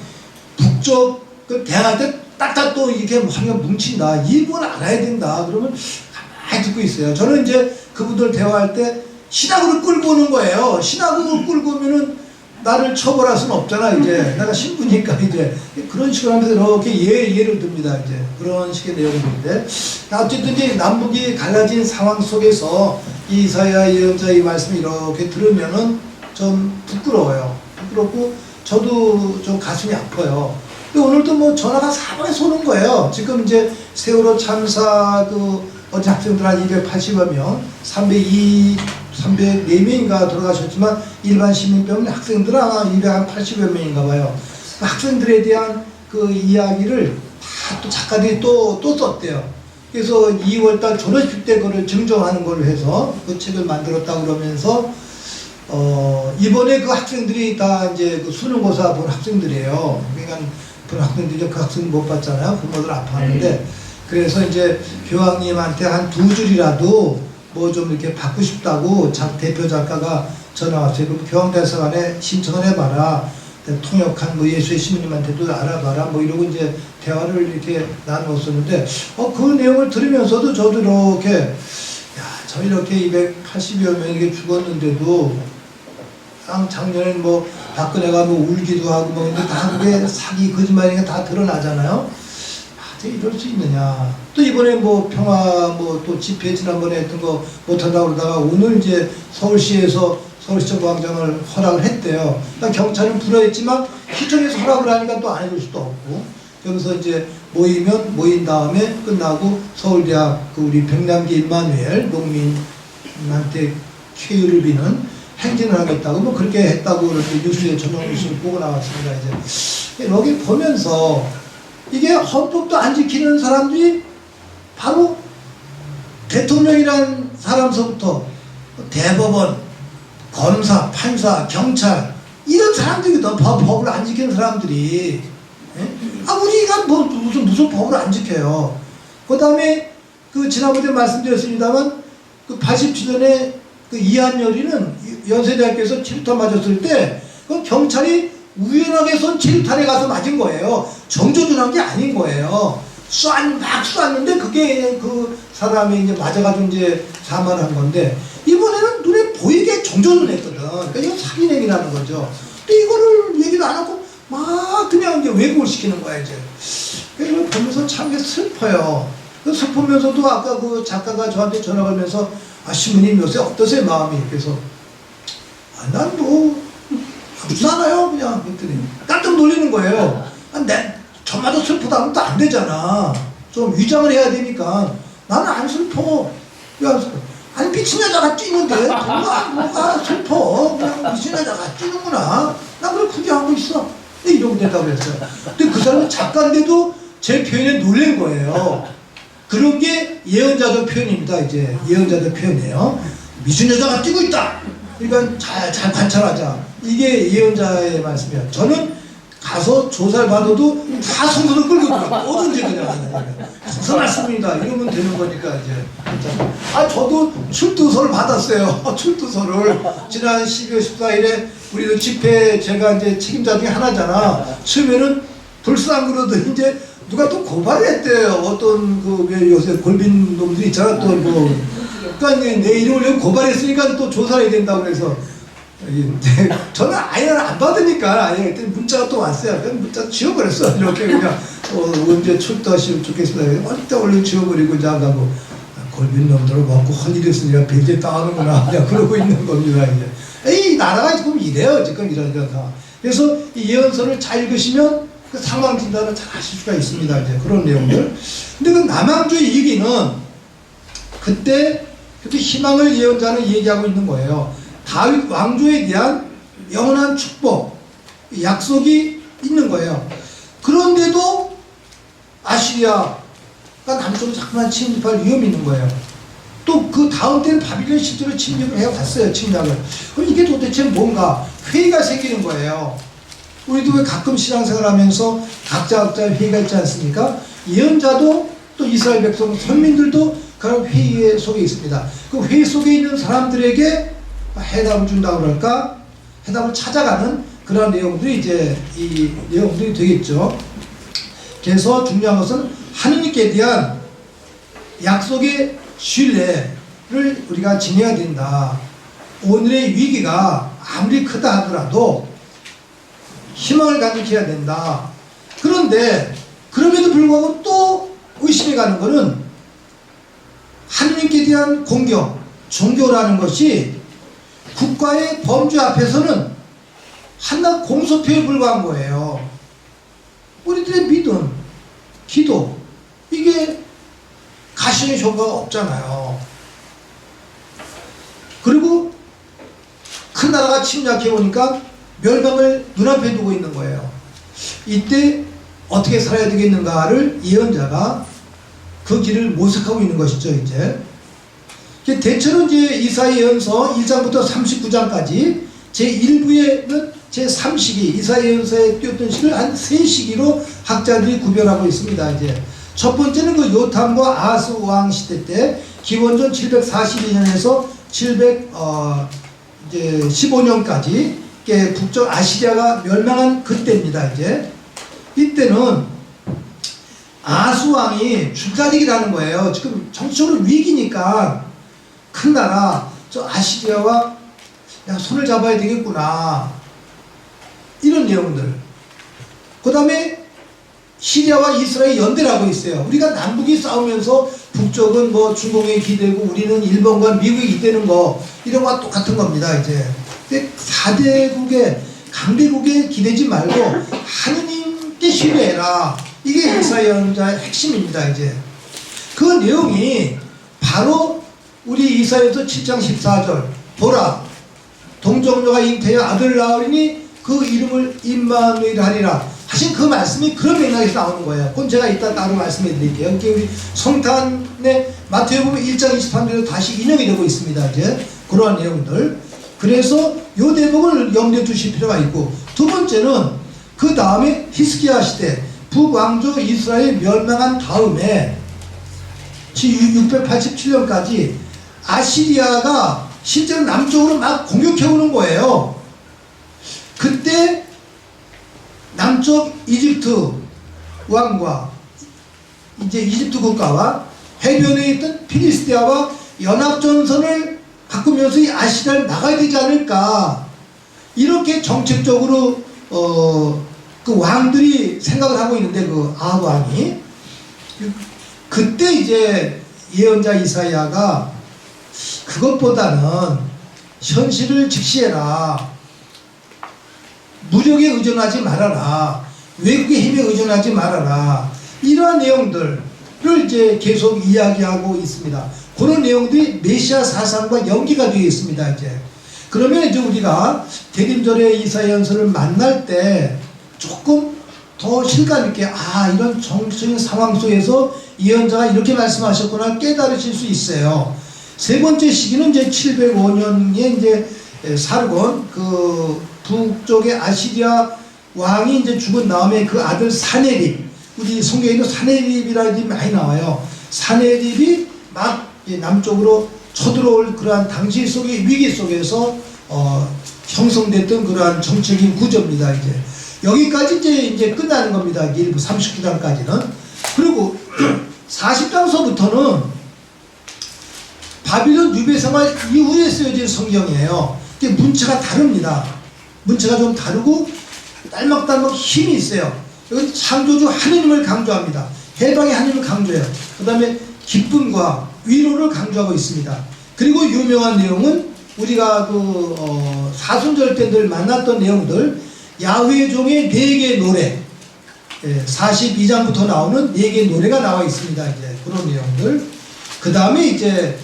북쪽을 대항할 때 딱딱 또 이렇게 하면 뭉친다. 이걸 알아야 된다. 그러면 가만히 듣고 있어요. 저는 이제 그분들 대화할 때 신학으로 끌고 오는 거예요. 신학으로 끌고 오면은 나를 처벌할 수는 없잖아. 이제 내가 신부니까 이제 그런 식으로 하면서 이렇게 예를 듭니다. 이제 그런 식의 내용인데 어쨌든 이제 남북이 갈라진 상황 속에서 이 이사야 예언자의 말씀을 이렇게 들으면은 좀 부끄러워요. 부끄럽고 저도 좀 가슴이 아파요. 근데 오늘도 뭐 전화가 사방에서 오는 거예요. 지금 이제 세월호 참사 어제 학생들 한 280여 명, 304명인가 돌아가셨지만 일반 시민 빼면 학생들은 아마 280여 명인가 봐요. 학생들에 대한 그 이야기를 다 또 작가들이 또 썼대요. 그래서 2월달 졸업식 때 그걸 증정하는 걸로 해서 그 책을 만들었다 그러면서 이번에 그 학생들이 다 이제 그 수능고사 본 학생들이에요. 그러니까 본 학생들이 그 학생 못 봤잖아요. 부모들 아파하는데. 그래서 이제 교황님한테 한 2줄이라도 뭐 좀 이렇게 받고 싶다고 대표 작가가 전화 왔어요. 그럼 교황대사관에 신청을 해봐라. 통역한 뭐 예수의 시민님한테도 알아봐라. 뭐 이러고 이제 대화를 이렇게 나누었었는데, 그 내용을 들으면서도 저도 이렇게, 야, 저 이렇게 280여 명이 죽었는데도, 작년엔 뭐 박근혜가 뭐 울기도 하고 뭐 근데 다 그게 사기 거짓말이니까 다 드러나잖아요. 이럴 수 있느냐. 또 이번에 뭐 평화 뭐 또 집회 지난번에 했던 거 못한다고 그러다가 오늘 이제 서울시에서 서울시청 광장을 허락을 했대요. 그러니까 경찰은 불허했지만 시청에서 허락을 하니까 또 안 해줄 수도 없고. 여기서 이제 모인 다음에 끝나고 서울대학 그 우리 백남기 임마누엘 농민한테 쾌유를 비는 행진을 하겠다고 뭐 그렇게 했다고 이렇게 뉴스에 저녁 뉴스를 보고 나왔습니다. 이제 여기 보면서 이게 헌법도 안 지키는 사람들이 바로 대통령이라는 사람서부터 대법원, 검사, 판사, 경찰 이런 사람들이거든. 법을 안 지키는 사람들이. 우리가 뭐 무슨 법을 안 지켜요. 그 다음에 그 지난번에 말씀드렸습니다만 그 87년에 그 이한열이는 연세대학교에서 치료탄 맞았을 때 그 경찰이 우연하게 쏜 치료탄에 가서 맞은 거예요. 정조준한 게 아닌 거예요. 막 쐈는데 그게 그 사람이 이제 맞아가지고 이제 사망을 한 건데 이번에는 눈에 보이게 정조준 했거든. 그러니까 이건 살인행위라는 거죠. 근데 이거를 얘기도 안 하고 막 그냥 이제 왜곡을 시키는 거야 이제. 그래서 보면서 참 슬퍼요. 슬프면서도 아까 그 작가가 저한테 전화 걸면서 신부님 요새 어떠세요 마음이? 그래서 난 뭐 불쌍하요 그냥 그랬더니 깜짝 놀리는 거예요. 저마저 슬프다면 또 안 되잖아. 좀 위장을 해야 되니까 나는 안 슬퍼. 왜 안 슬퍼? 아니 미친 여자가 뛰는데 뭐가 슬퍼. 그냥 미친 여자가 뛰는구나. 나 그걸 구경하고 있어. 이러고 된다고 그랬어요. 근데 그 사람은 작가인데도 제 표현에 놀란 거예요. 그런 게 예언자적 표현입니다. 이제 예언자적 표현이에요. 미친 여자가 뛰고 있다. 그러니까 잘 관찰하자. 이게 예언자의 말씀이에요. 저는 가서 조사를 받아도 다 성도를 끌고 들어가. 뭐든지 그냥. 무슨 말씀입니다. 이러면 되는 거니까 이제. 저도 출두서를 받았어요. 출두서를. 지난 12월 14일에 우리도 집회 제가 이제 책임자 중에 하나잖아. 처음에는 불쌍 그러더니 이제 누가 또 고발을 했대요. 어떤 왜 요새 골빈 놈들이 있잖아. 또 뭐. 그러니까 내 이름을 고발했으니까 또 조사해야 된다고 그래서. 저는 아예 안 받으니까 아예 문자가 또 왔어요. 그냥 문자 지워버렸어. 이렇게 그냥 언제 출두하시면 좋겠습니다. 얼른 지워버리고 이제 안 가고 골빈 놈들을 먹고 헌일이 있으니까 벨제 따오는구나 그냥 그러고 있는 겁니다. 이제 에이 나라가 지금 이래요 지금 이런 다. 그래서 이 예언서를 잘 읽으시면 그 상황 진단을 잘 하실 수가 있습니다. 이제 그런 내용들. 근데 그 남왕조의 얘기는 그때 그렇게 희망을 예언자는 얘기하고 있는 거예요. 다윗 왕조에 대한 영원한 축복, 약속이 있는 거예요. 그런데도 아시리아가 남쪽으로 자꾸만 침입할 위험이 있는 거예요. 또 그 다음 때는 바빌론이 실제로 침략을 해왔어요. 침략을. 그럼 이게 도대체 뭔가 회의가 생기는 거예요. 우리도 왜 가끔 신앙생활하면서 각자 회의가 있지 않습니까? 예언자도 또 이스라엘 백성, 선민들도 그런 회의 속에 있습니다. 그 회의 속에 있는 사람들에게 해답을 준다고 그럴까? 해답을 찾아가는 그런 내용들이 이제 이 내용들이 되겠죠. 그래서 중요한 것은 하느님께 대한 약속의 신뢰를 우리가 지녀야 된다. 오늘의 위기가 아무리 크다 하더라도 희망을 가지게 해야 된다. 그런데 그럼에도 불구하고 또 의심해 가는 것은 하느님께 대한 공경, 종교라는 것이 국가의 범죄 앞에서는 한낱 공소표에 불과한 거예요. 우리들의 믿음, 기도, 이게 가시의 효과가 없잖아요. 그리고 큰 나라가 침략해 오니까 멸망을 눈앞에 두고 있는 거예요. 이때 어떻게 살아야 되겠는가를 예언자가 그 길을 모색하고 있는 것이죠. 이제 대체로 이제 이사야 예언서 1장부터 39장까지 제1부에는 제3시기 이사야 예언서에 띄었던 시를 한 3시기로 학자들이 구별하고 있습니다. 이제 첫 번째는 그 요탐과 아하스 왕 시대 때 기원전 742년에서 715년까지 북쪽 아시리아가 멸망한 그때입니다. 이제 이때는 아하스 왕이 줄다리기라는 거예요. 지금 정치적으로 위기니까 큰 나라 저 아시리아와 야, 손을 잡아야 되겠구나 이런 내용들. 그 다음에 시리아와 이스라엘 연대를 하고 있어요. 우리가 남북이 싸우면서 북쪽은 뭐 중공에 기대고 우리는 일본과 미국이 기대는 거 이런 거와 똑같은 겁니다. 이제 4대국의 강대국에 기대지 말고 하느님께 신뢰해라. 이게 이사야 예언자의 핵심입니다. 이제 그 내용이 바로 우리 이사야서 7장 14절 보라 동정녀가 잉태하여 아들 낳으리니 그 이름을 임마누엘 하리라 하신 그 말씀이 그런 맥락에서 나오는 거예요. 그건 제가 이따 따로 말씀해 드릴게요. 이게 우리 성탄의 마태복음 1장 23절로 다시 인용이 되고 있습니다. 이제 그러한 내용들. 그래서 요 대목을 염두에 두실 필요가 있고, 두 번째는 그 다음에 히스기야 시대 북왕조 이스라엘 멸망한 다음에 687년까지 아시리아가 실제로 남쪽으로 막 공격해 오는 거예요. 그때 남쪽 이집트 왕과 이제 이집트 국가와 해변에 있던 필리스티아와 연합전선을 바꾸면서 이 아시리아를 나가야 되지 않을까, 이렇게 정책적으로 그 왕들이 생각을 하고 있는데, 그 아합 왕이 그때 이제 예언자 이사야가 그것보다는 현실을 직시해라, 무력에 의존하지 말아라, 외국의 힘에 의존하지 말아라, 이러한 내용들을 이제 계속 이야기하고 있습니다. 그런 내용들이 메시아 사상과 연계가 되어 있습니다. 이제 그러면 이제 우리가 대림절의 이사야 연설을 만날 때 조금 더 실감 있게 이런 정치적인 상황 속에서 예언자가 이렇게 말씀하셨구나 깨달으실 수 있어요. 세 번째 시기는 이제 705년에 이제 사르곤 그 북쪽의 아시리아 왕이 이제 죽은 다음에 그 아들 사네립, 우리 성경에도 사네립이라는 이름이 많이 나와요. 사네립이 막 남쪽으로 쳐들어올 그러한 당시 속의 위기 속에서 형성됐던 그러한 정책인 구조입니다. 이제 여기까지 이제 끝나는 겁니다. 일부 39장까지는. 그리고 40장서부터는 바빌론 유배 생활 이후에 쓰여진 성경이에요. 이게 문체가 다릅니다. 문체가 좀 다르고 딸막딸막 힘이 있어요. 여기 창조주 하느님을 강조합니다. 해방의 하느님을 강조해요. 그 다음에 기쁨과 위로를 강조하고 있습니다. 그리고 유명한 내용은 우리가 사순절 때 늘 만났던 내용들, 야훼 종의 4개 노래, 42장부터 나오는 4개 노래가 나와 있습니다. 이제 그런 내용들. 그 다음에 이제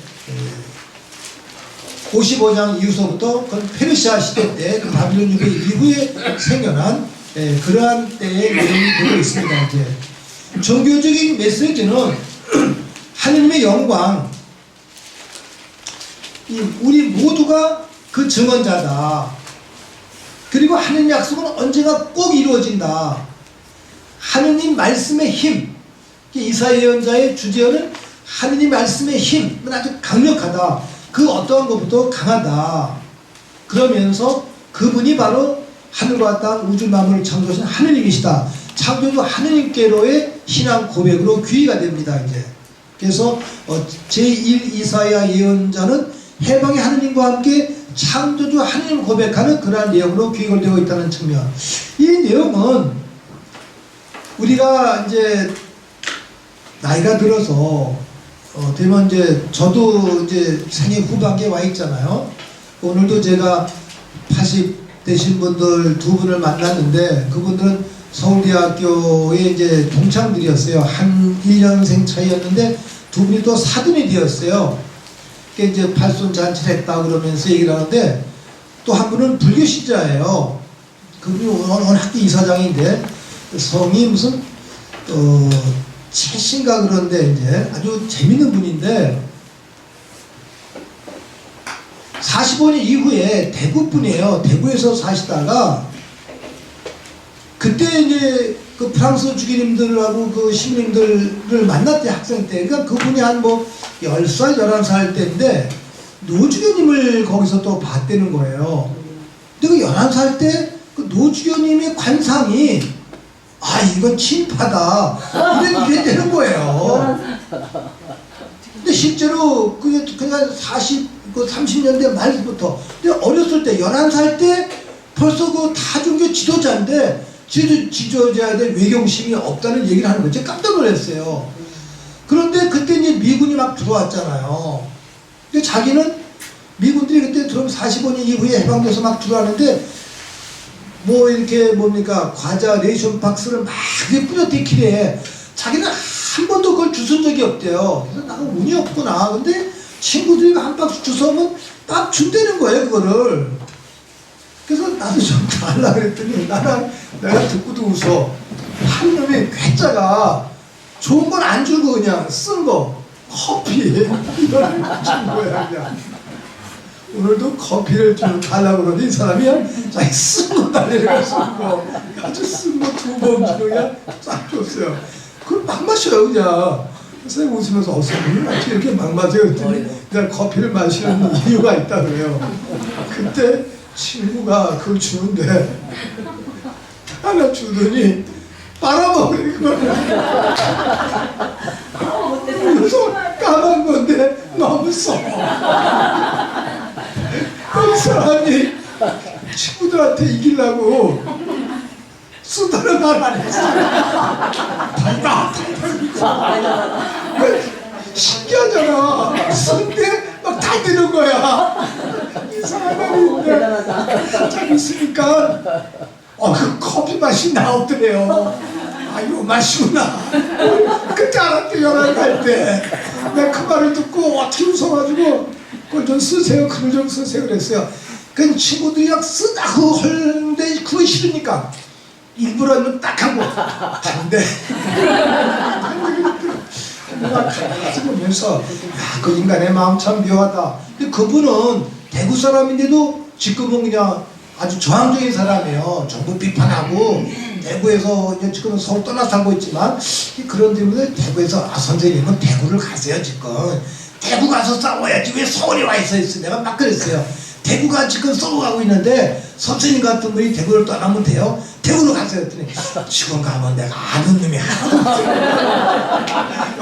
55장 이후서부터 페르시아 시대 때 그 바빌론 유배 이후에 생겨난 그러한 때의 내용이 되고 있습니다. 이제 종교적인 메시지는 하느님의 영광, 우리 모두가 그 증언자다. 그리고 하느님 약속은 언제나 꼭 이루어진다. 하느님 말씀의 힘, 이사야 예언자의 주제어는 하느님 말씀의 힘은 아주 강력하다. 그 어떠한 것보다 강하다. 그러면서 그분이 바로 하늘과 땅 우주 만물을 창조하신 하느님이시다. 창조주 하느님께로의 신앙 고백으로 귀의가 됩니다. 이제 그래서 제1 이사야 예언자는 해방의 하느님과 함께 창조주 하느님을 고백하는 그러한 내용으로 귀결되어 있다는 측면. 이 내용은 우리가 이제 나이가 들어서 되면 이제 저도 이제 생애 후반기에 와 있잖아요. 오늘도 제가 80 되신 분들 2분을 만났는데 그분들은 서울대학교에 이제 동창들이었어요. 한 1년생 차이였는데 2분이 또 사돈이 되었어요. 그러니까 이제 팔손잔치를 했다 그러면서 얘기를 하는데 또 한 분은 불교 신자예요. 그분이 어느 학교 이사장인데 성이 무슨 칠신가 그런데 이제 아주 재밌는 분인데 45년 이후에 대구 분이에요. 대구에서 사시다가 그때 이제 그 프랑스 주기님들하고 그 시민들을 만났대, 학생 때. 그러니까 그분이 한 뭐 10살, 11살 때인데 노주교님을 거기서 또 봤다는 거예요. 근데 그 11살 때 그 노주교님의 관상이 이건 친파다. 이래 되는 거예요. 근데 실제로 그게 그냥 30년대 말부터. 근데 어렸을 때 11살 때 벌써 그 타종교 지도자인데 지도자들 외경심이 없다는 얘기를 하는 거죠. 깜짝 놀랐어요. 그런데 그때 이제 미군이 막 들어왔잖아요. 근데 자기는 미군들이 그때 들어오면 45년 이후에 해방돼서 막 들어왔는데 뭐 이렇게 뭡니까 과자 레이션 박스를 막 뿌려대기래. 자기는 한 번도 그걸 주운 적이 없대요. 그래서 나가 운이 없구나. 근데 친구들이 한 박스 주워오면 딱 준다는 거예요, 그거를. 그래서 나도 좀 달라 그랬더니 내가 듣고도 웃어. 한 놈이 괴짜가 좋은 건 안 주고 그냥 쓴 거 커피 이걸 준 거야. 그냥 오늘도 커피를 좀 달라고 그러니 이 사람이 자기 쓴 거 달래니까 쓴 거 아주 쓴 거 2번 그냥 쫙 줬어요. 그걸 막 마셔요 그냥. 선생님 웃으면서 선생님 어떻게 이렇게 막 마셔요 그랬더니 그냥 커피를 마시는 이유가 있다 그래요. 그때 친구가 그걸 주는데 하나 주더니 빨아먹으래 그걸. 그래서 까만 건데 너무 써. 그 사람이 친구들한테 이기려고 쓰다는 말 안 했어. 달다. 신기하잖아. 쓴데 막 다 되는 거야. 이상한 놈인데 참 있으니까 그 커피 맛이 나오더래요. 요 맛이구나. 그때 알았대. 11살 때 내가 그 말을 듣고 어떻게 웃어가지고 그걸 좀 쓰세요. 글을 좀 쓰세요 그랬어요. 그 친구들이 막 쓰다고 하는데 그거 싫으니까 일부러 이거 딱 하고 반대. 내가 가만히 보면서 그 인간의 마음 참 묘하다. 근데 그분은 대구 사람인데도 지금은 그냥 아주 저항적인 사람이에요. 정부 비판하고 대구에서 이제 지금은 서울 떠나 살고 있지만 그런 때문에 대구에서 선생님은 대구를 가세요. 지금 대구 가서 싸워야지 왜 서울에 와 있어. 내가 막 그랬어요. 대구가 지금 썩어가고 있는데 선생님 같은 분이 대구를 떠나면 돼요? 대구로 가세요. 했더니 지금 가면 내가 아는 놈이 하나도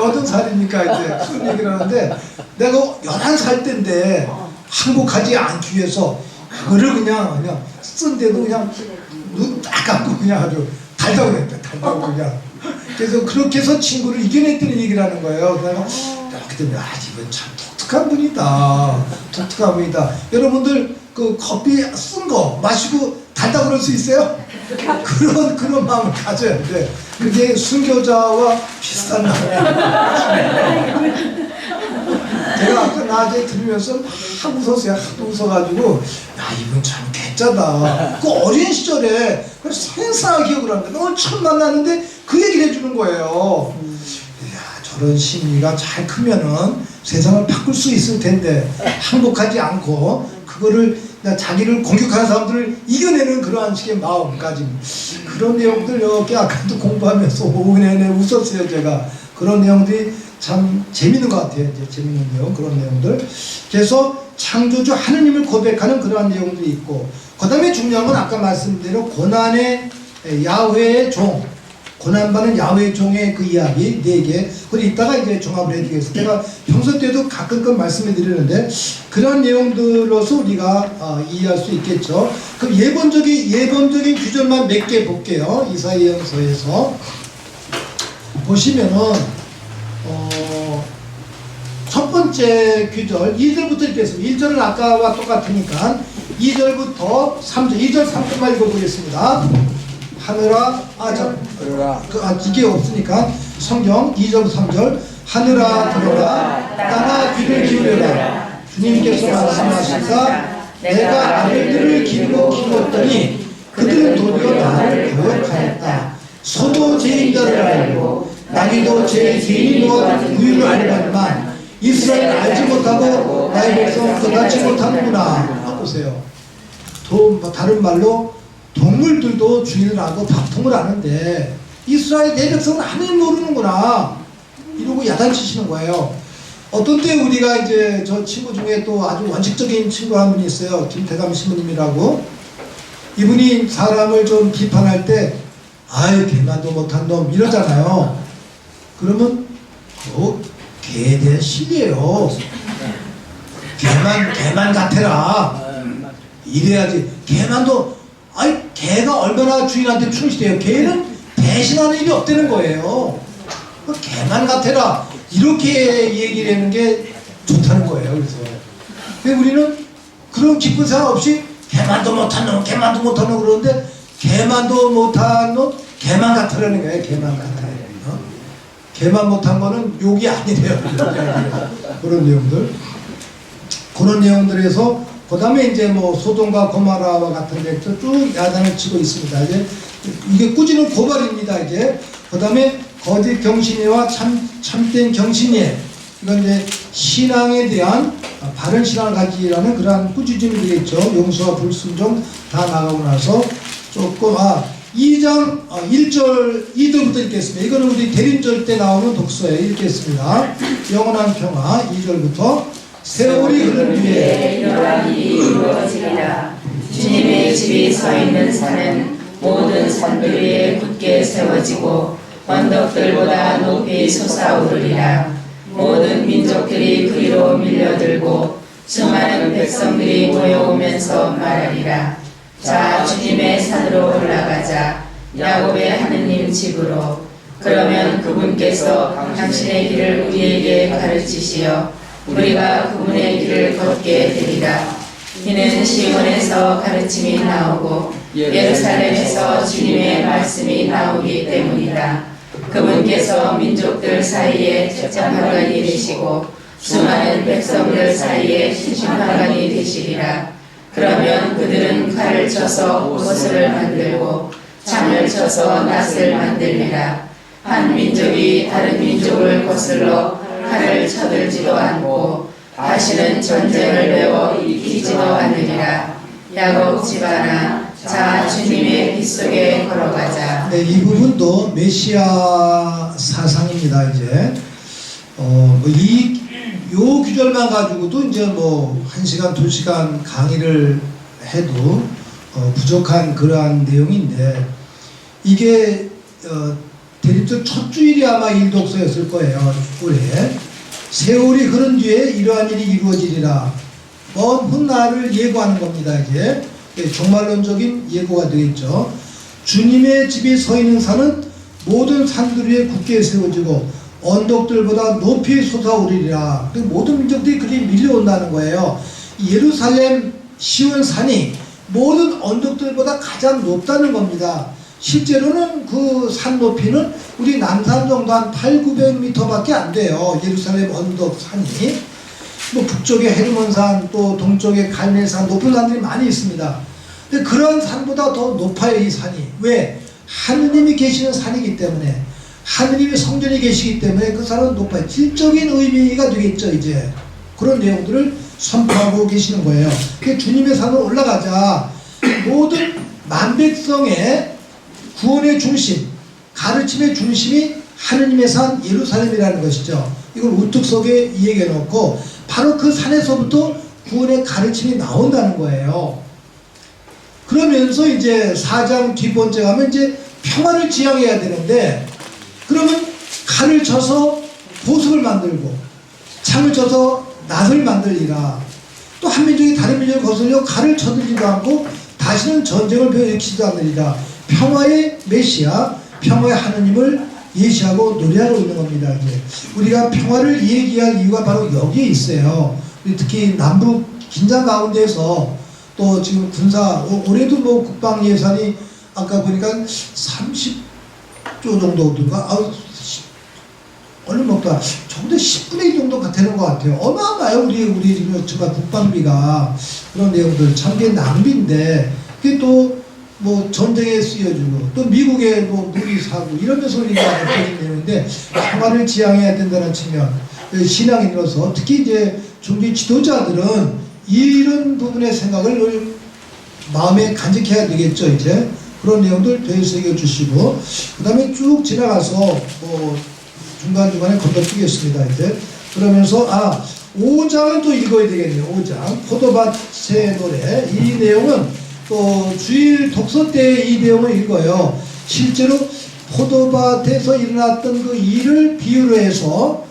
어떤 살이니까 이제 그런 얘기를 하는데 내가 11살 때인데 항복하지 않기 위해서 그거를 그냥 쓴데도 그냥 눈 딱 감고 그냥 아주 달다고 그랬대. 달다고 그냥. 그래서 그렇게 해서 친구를 이겨냈다는 얘기를 하는 거예요. 내가 그랬더니 이분 참 독특한 분이다. 독특한 분이다. 여러분들 그 커피 쓴 거 마시고 달다 그럴 수 있어요? 그런 마음을 가져야 돼. 그게 순교자와 비슷한 마음이에요. 제가 아까 낮에 들으면서 막 웃었어요. 하도 웃어가지고 이분 참 개짜다. 그 어린 시절에 생생하게 기억을 합니다. 오늘 처음 만났는데 그 얘기를 해주는 거예요. 저런 심리가 잘 크면은 세상을 바꿀 수 있을 텐데 항복하지 않고 그거를 자기를 공격하는 사람들을 이겨내는 그러한 식의 마음까지 그런 내용들 이렇게 아까도 공부하면서 오후 내내 웃었어요. 제가 그런 내용들이 참 재밌는 것 같아요. 이제 재밌는 내용 그런 내용들. 그래서 창조주 하느님을 고백하는 그러한 내용들이 있고 그 다음에 중요한 건 아까 말씀대로 고난의 야훼의 종 고난받는 야훼 종의 그 이야기 4개 그리고 이따가 이제 종합을 해드리겠습니다. 제가 평소 때도 가끔 말씀해 드리는데 그런 내용들로서 우리가 이해할 수 있겠죠. 그럼 예본적인 규절만 몇 개 볼게요. 이사야서에서 보시면은 첫 번째 규절 2절부터 읽겠습니다. 1절은 아까와 똑같으니까 2절부터 3절 2절 3절만 읽어보겠습니다. 하늘아 이게 없으니까 성경 2절 3절 하늘아 들어라 땅아 귀를 기울여라 주님께서 말씀하시다 내가 아들들을 기르고 키웠더니 그들은 도리어 나를 거역하였다. 소도 죄인자를 알고 나귀도 제 죄인과 우유를 알거니만 이스라엘 알지 못하고 나의 백성 깨닫지 못하는구나. 보세요. 다른 말로 동물들도 주인을 알고 밥통을 아는데 이스라엘 내 백성은 하나님 모르는구나 이러고 야단치시는 거예요. 어떤 때 우리가 이제 저 친구 중에 또 아주 원칙적인 친구 한 분이 있어요. 김태감 신부님이라고. 이분이 사람을 좀 비판할 때 아유 개만도 못한 놈 이러잖아요. 그러면 개에 대한 시비예요. 개만 같아라 이래야지. 개가 얼마나 주인한테 충실해요. 개는 대신하는 일이 없다는 거예요. 개만 같아라 이렇게 얘기를 하는 게 좋다는 거예요. 그래서 우리는 그런 기쁜 생각 없이 개만도 못한 놈 그러는데 개만도 못한 놈 개만 같으라는 거예요. 개만 같아. 개만 못한 거는 욕이 아니래요. 그런 내용들. 그런 내용들에서 그 다음에 이제 뭐 소돔과 고모라와 같은 데서 쭉 야단을 치고 있습니다. 이제 이게 꾸짖는 고발입니다. 이제 그 다음에 거짓 경신회와 참된 경신회 이건 이제 신앙에 대한 바른 신앙을 가지라는 그러한 꾸짖음이 되겠죠. 용서와 불순종 다 나가고 나서 조금 2장 1절 2절부터 읽겠습니다. 이거는 우리 대림절 때 나오는 독서에 읽겠습니다. 영원한 평화 2절부터 세월이 흐른 뒤에 이러한 일이 이루어지리라. 주님의 집이 서 있는 산은 모든 산들 위에 굳게 세워지고 언덕들보다 높이 솟아오르리라. 모든 민족들이 그리로 밀려들고 수많은 백성들이 모여오면서 말하리라. 자, 주님의 산으로 올라가자. 야곱의 하느님 집으로. 그러면 그분께서 당신의 길을 우리에게 가르치시어 우리가 그분의 길을 걷게 되리라. 이는 시온에서 가르침이 나오고 예루살렘에서 주님의 말씀이 나오기 때문이다. 그분께서 민족들 사이에 재판관이 되시고 수많은 백성들 사이에 심판관이 되시리라. 그러면 그들은 칼을 쳐서 옷을 만들고 창을 쳐서 낫을 만들리라. 한 민족이 다른 민족을 거슬러 칼을 쳐들지도 않고 다시는 전쟁을 배워 이기지도 않으리라. 야곱 집안아, 자 주님의 빛 속에 걸어가자. 네, 이 부분도 메시아 사상입니다. 이제 요 규절만 가지고도 이제 뭐 1시간 2시간 강의를 해도 부족한 그러한 내용인데 이게 대립절 첫 주일이 아마 일독서였을 거예요. 올해 세월이 흐른 뒤에 이러한 일이 이루어지리라. 먼 훗날을 예고하는 겁니다. 이제 종말론적인 예고가 되겠죠. 주님의 집이 서 있는 산은 모든 산들 위에 굳게 세워지고 언덕들보다 높이 솟아오르리라. 그 모든 민족들이 그리 밀려온다는 거예요. 예루살렘 시온 산이 모든 언덕들보다 가장 높다는 겁니다. 실제로는 그 산 높이는 우리 남산 정도 한 800-900m밖에 안 돼요. 예루살렘 언덕 산이. 뭐 북쪽에 헤르몬산, 또 동쪽에 갈멜산, 높은 산들이 많이 있습니다. 근데 그런 산보다 더 높아요, 이 산이. 왜? 하느님이 계시는 산이기 때문에, 하느님의 성전이 계시기 때문에 그 산은 높아요. 질적인 의미가 되겠죠, 이제. 그런 내용들을 선포하고 계시는 거예요. 그 주님의 산으로 올라가자 모든 만백성의 구원의 중심, 가르침의 중심이 하느님의 산 예루살렘이라는 것이죠. 이걸 우뚝 속에 얘기해 놓고 바로 그 산에서부터 구원의 가르침이 나온다는 거예요. 그러면서 이제 4장 뒷번째 가면 이제 평화를 지향해야 되는데, 그러면 칼을 쳐서 보석을 만들고 창을 쳐서 낫을 만들리라. 또 한 민족이 다른 민족을 거슬려 칼을 쳐들지도 않고 다시는 전쟁을 일으키지도 않으리라. 평화의 메시아, 평화의 하느님을 예시하고 노래하고 있는 겁니다. 이제 우리가 평화를 얘기할 이유가 바로 여기에 있어요. 특히 남북 긴장 가운데서 또 지금 군사, 올해도 뭐 국방 예산이 아까 보니까 30조 정도인가? 얼른 먹다 정도 10분의 1 정도 되는 것 같아요. 어마어마해요. 우리 지금 정말 국방비가. 그런 내용들 참 게 낭비인데, 그게 또 뭐 전쟁에 쓰여주고 또 미국에 뭐 무기 사고 이러면서 우리가 느껴진 내용인데, 평화를 지향해야 된다는 측면, 신앙인으로서 특히 이제 종교 지도자들은 이런 부분의 생각을 늘 마음에 간직해야 되겠죠. 이제 그런 내용들 되새겨 주시고, 그 다음에 쭉 지나가서 뭐 중간중간에 건너뛰겠습니다. 이제 그러면서 5장을 또 읽어야 되겠네요. 5장 포도밭의 노래. 이 내용은 또 주일 독서 때 이 내용을 읽어요. 실제로 포도밭에서 일어났던 그 일을 비유로 해서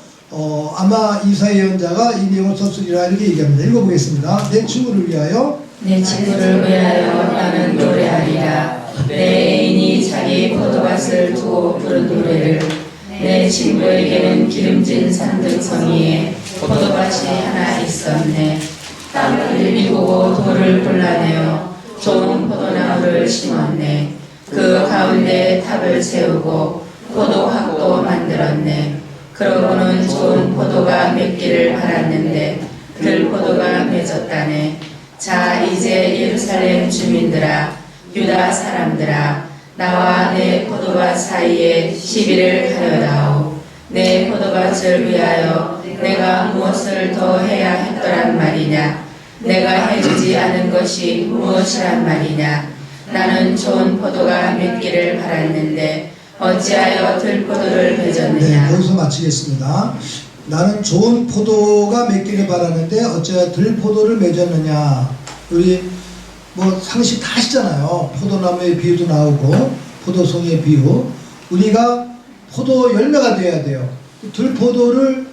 아마 이사야 예언자가 이 내용을 썼으리라 이렇게 얘기합니다. 읽어보겠습니다. 내 친구를 위하여, 내 친구를 위하여 나는 노래하리라. 내 애인이 자기 포도밭을 두고 부른 노래를. 내 친구에게는 기름진 산등성이에 포도밭이 하나 있었네. 땅을 일구고 돌을 골라내어 좋은 포도나무를 심었네. 그 가운데 탑을 세우고 포도학도 만들었네. 그러고는 좋은 포도가 맺기를 바랐는데 들포도가 맺었다네. 자, 이제 예루살렘 주민들아, 유다 사람들아, 나와 내 포도밭 사이에 시비를 가려다오. 내 포도밭을 위하여 내가 무엇을 더 해야 했더란 말이냐? 내가 해주지 않은 것이 무엇이란 말이냐? 나는 좋은 포도가 맺기를 바랐는데 어찌하여 들포도를 맺었느냐? 네, 여기서 마치겠습니다. 나는 좋은 포도가 맺기를 바랐는데 어찌하여 들포도를 맺었느냐? 우리 뭐 상식 다 하시잖아요. 포도나무의 비유도 나오고 포도송이의 비유. 우리가 포도 열매가 돼야 돼요. 들포도를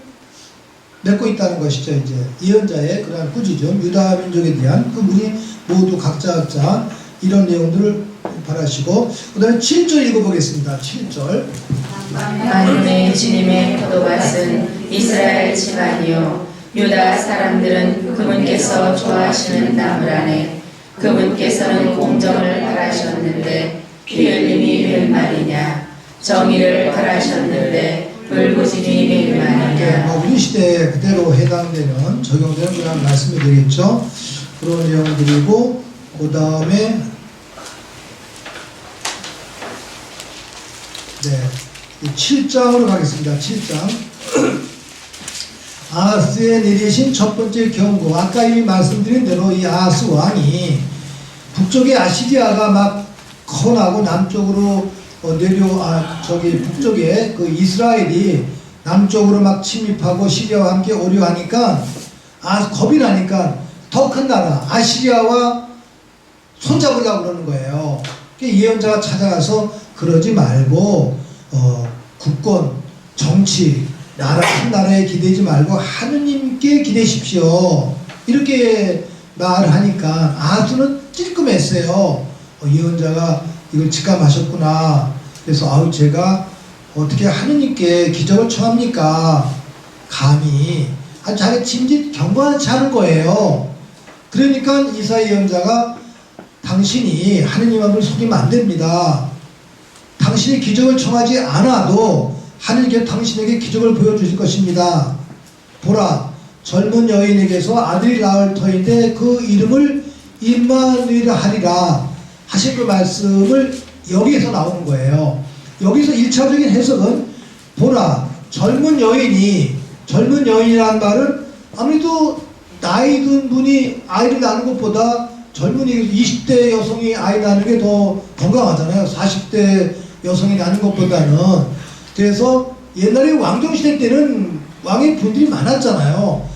맺고 있다는 것이죠. 이제 예언자의 그러한 꾸짖음, 유다 민족에 대한 그 우리 모두 각자 이런 내용들을 바라시고, 그 다음에 7절 읽어보겠습니다. 7절. 만군의 주님의 포도밭은 이스라엘 집안이요 유다 사람들은 그분께서 좋아하시는 나무라네. 그분께서는 공정을 바라셨는데 피 흘림이 웬 말이냐? 정의를 바라셨는데 불구심이 웬 말이냐? 우리 시대에 그대로 해당되는 적용되는 그런 말씀이 되겠죠. 그런 내용들이고, 그 다음에 네, 7장으로 가겠습니다. 7장. 아하스의 내리신 첫 번째 경고. 아까 이미 말씀드린 대로 이 아하스 왕이 북쪽에 아시리아가 막 커나고 남쪽으로 북쪽에 그 이스라엘이 남쪽으로 막 침입하고 시리아와 함께 오려 하니까 겁이 나니까 더 큰 나라 아시리아와 손잡으려고 그러는 거예요. 예언자가 찾아가서 그러지 말고 국권, 정치, 큰 나라에 기대지 말고 하느님께 기대십시오. 이렇게 말을 하니까 아하스는 찔끔했어요. 예언자가 이걸 직감하셨구나. 그래서 제가 어떻게 하느님께 기적을 청합니까? 감히 아주 자기 짐짓 경건하지 않은 거예요. 그러니까 이사야 예언자가 당신이 하느님 앞을 속이면 안 됩니다. 당신이 기적을 청하지 않아도 하느님께 당신에게 기적을 보여주실 것입니다. 보라, 젊은 여인에게서 아들이 낳을 터인데 그 이름을 임마누엘 하리라 하신 그 말씀을 여기에서 나오는 거예요. 여기서 1차적인 해석은 보라, 젊은 여인이라는 말은 아무래도 나이 든 분이 아이를 낳는 것보다 젊은이 20대 여성이 아이 낳는 게 더 건강하잖아요. 40대 여성이 낳는 것보다는. 그래서 옛날에 왕정시대 때는 왕의 부인들이 많았잖아요.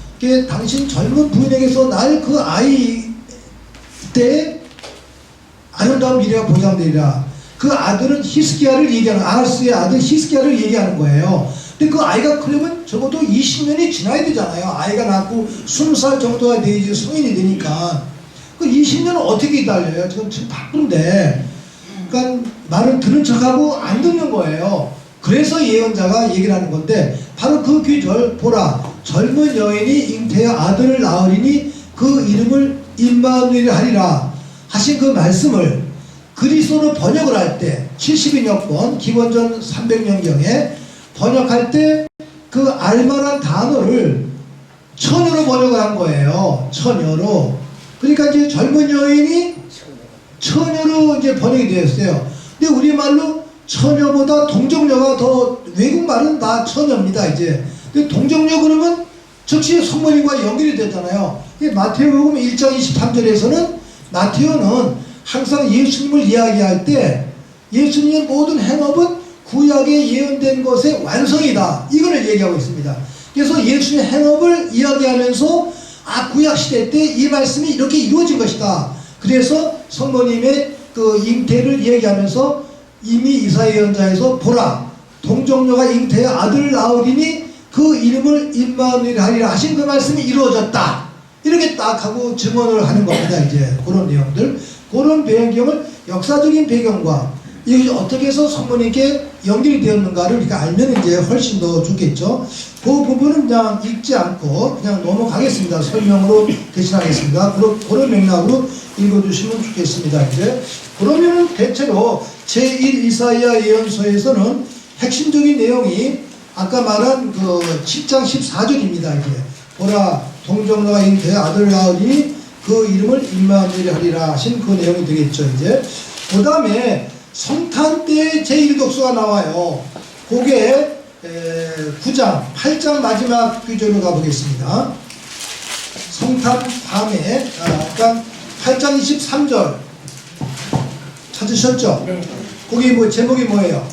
당신 젊은 부인에게서 낳을 그 아이 때 아름다운 미래가 보장되리라. 그 아들은 히스기야를 얘기하는, 아하스의 아들 히스기야를 얘기하는 거예요. 근데 그 아이가 크려면 적어도 20년이 지나야 되잖아요. 아이가 낳고 20살 정도가 돼야지 성인이 되니까. 그 20년은 어떻게 기다려요? 지금 바쁜데. 그러니까 말을 들은 척하고 안 듣는 거예요. 그래서 예언자가 얘기를 하는 건데, 바로 그 귀절, 보라, 젊은 여인이 잉태하여 아들을 낳으리니 그 이름을 임마누엘 하리라 하신 그 말씀을 그리스어로 번역을 할 때 72년권 기원전 300년경에 번역할 때 그 알만한 단어를 처녀로 번역을 한 거예요. 처녀로. 그러니까 이제 젊은 여인이 처녀로 이제 번역이 되었어요. 근데 우리말로 처녀보다 동정녀가 더, 외국말은 다 처녀입니다, 이제. 근데 동정녀 그러면 즉시 성모님과 연결이 되잖아요. 마태복음 1장 23절에서는 마태오는 항상 예수님을 이야기할 때 예수님의 모든 행업은 구약에 예언된 것의 완성이다. 이걸 얘기하고 있습니다. 그래서 예수님의 행업을 이야기하면서 구약시대 때 이 말씀이 이렇게 이루어진 것이다. 그래서 성모님의 그 잉태를 얘기하면서 이미 이사야 예언자에서 보라, 동정녀가 잉태해 아들을 낳으리니 그 이름을 임마누엘 하리라 하신 그 말씀이 이루어졌다. 이렇게 딱 하고 증언을 하는 겁니다. 이제 그런 내용들, 그런 배경을, 역사적인 배경과 이것이 어떻게 해서 성모님께 연결이 되었는가를 우리가 알면 이제 훨씬 더 좋겠죠. 그 부분은 그냥 읽지 않고 그냥 넘어가겠습니다. 설명으로 대신하겠습니다. 그런 맥락으로 읽어주시면 좋겠습니다. 이제 그러면 대체로 제1 이사야 예언서에서는 핵심적인 내용이 아까 말한 그 10장 14절입니다. 이제 보라, 동정녀가 잉태해 아들을 낳으니 그 이름을 임마누엘 하리라 하신 그 내용이 되겠죠. 이제 그 다음에 성탄 때 제1독서가 나와요. 그게 9장, 8장 마지막 구절로 가보겠습니다. 성탄 밤에, 그러니까 8장 23절 찾으셨죠? 네. 거기 뭐 제목이 뭐예요?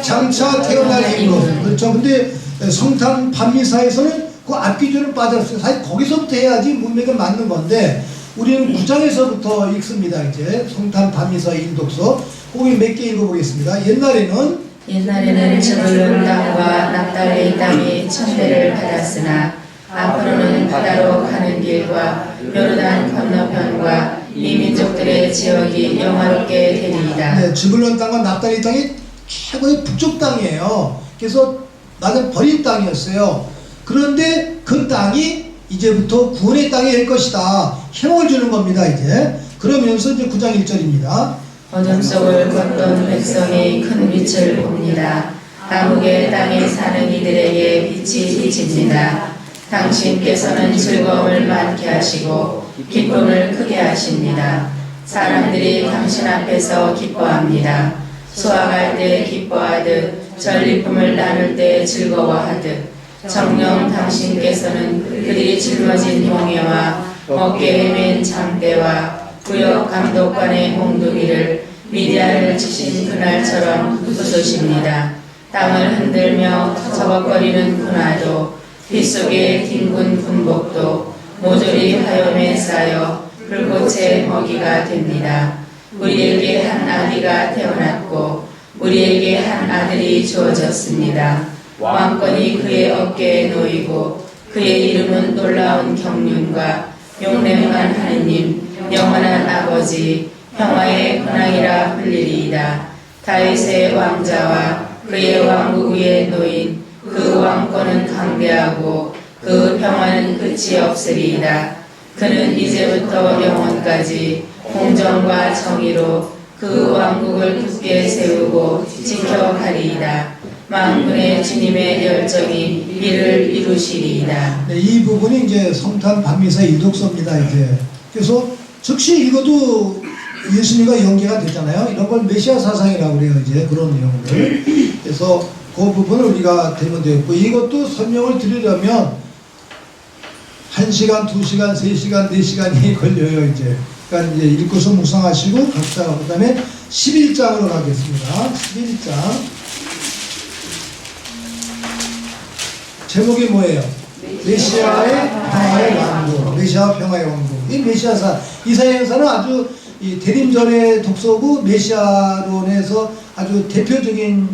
장차 태어날 인물. 그렇죠. 근데 성탄 밤미사에서는 그 앞기준은 빠졌어요. 사실 거기서부터 해야지 문맥은 맞는 건데 우리는 9장에서부터 읽습니다. 이제 성탄 밤미사 1독서 거기 몇 개 읽어보겠습니다. 옛날에는 저불론 땅과 납달리 땅이 천대를 받았으나 앞으로는 바다로 가는 길과 요르단 건너편과 이 민족들의 지역이 영화롭게 되리이다. 네, 즈불론 땅과 납달리 땅이 최고의 북쪽 땅이에요. 그래서 나는 버린 땅이었어요. 그런데 그 땅이 이제부터 구원의 땅이 될 것이다. 희망을 주는 겁니다. 이제 그러면서 이제 9장 1절입니다. 어둠 속을 걷던 백성이 큰 빛을 봅니다. 암흑의 땅에 사는 이들에게 빛이 비칩니다. 당신께서는 즐거움을 많게 하시고 기쁨을 크게 하십니다. 사람들이 당신 앞에서 기뻐합니다. 수확할 때 기뻐하듯 전리품을 나눌 때 즐거워하듯 정녕 당신께서는 그들이 짊어진 홍해와 어깨에 맨 장대와 구역 감독관의 몽둥이를 미디안을 치신 그날처럼 부수십니다. 땅을 흔들며 저벅거리는 군화도 빗속에 뒹군 군복도 모조리 화염에 쌓여 불꽃의 먹이가 됩니다. 우리에게 한 아기가 태어났고 우리에게 한 아들이 주어졌습니다. 왕권이 그의 어깨에 놓이고 그의 이름은 놀라운 경륜과 용맹한 하느님, 영원한 아버지, 평화의 근왕이라 불리리이다. 다윗의 왕자와 그의 왕국 위에 놓인 그 왕권은 강대하고 그 평화는 끝이 없으리이다. 그는 이제부터 영원까지 공정과 정의로 그 왕국을 굳게 세우고 지켜가리이다. 만군의 주님의 열정이 이를 이루시리이다. 네, 이 부분이 이제 성탄 밤미사 이독서입니다. 이제 그래서 즉시 읽어도 예수님과 연계가 되잖아요. 이런 걸 메시아 사상이라고 그래요. 이제 그런 내용들. 그래서 그 부분을 우리가 되면 되었고, 이것도 설명을 드리려면 1시간, 2시간, 3시간, 4시간이 걸려요. 이제 그러니까 이제 읽고서 묵상하시고 각자 그 다음에 11장으로 가겠습니다. 11장 제목이 뭐예요? 메시아의 평화의 왕국. 메시아 평화의 왕국. 이 메시아사 이사야 형사는 아주 이 대림절의 독서고 메시아론에서 아주 대표적인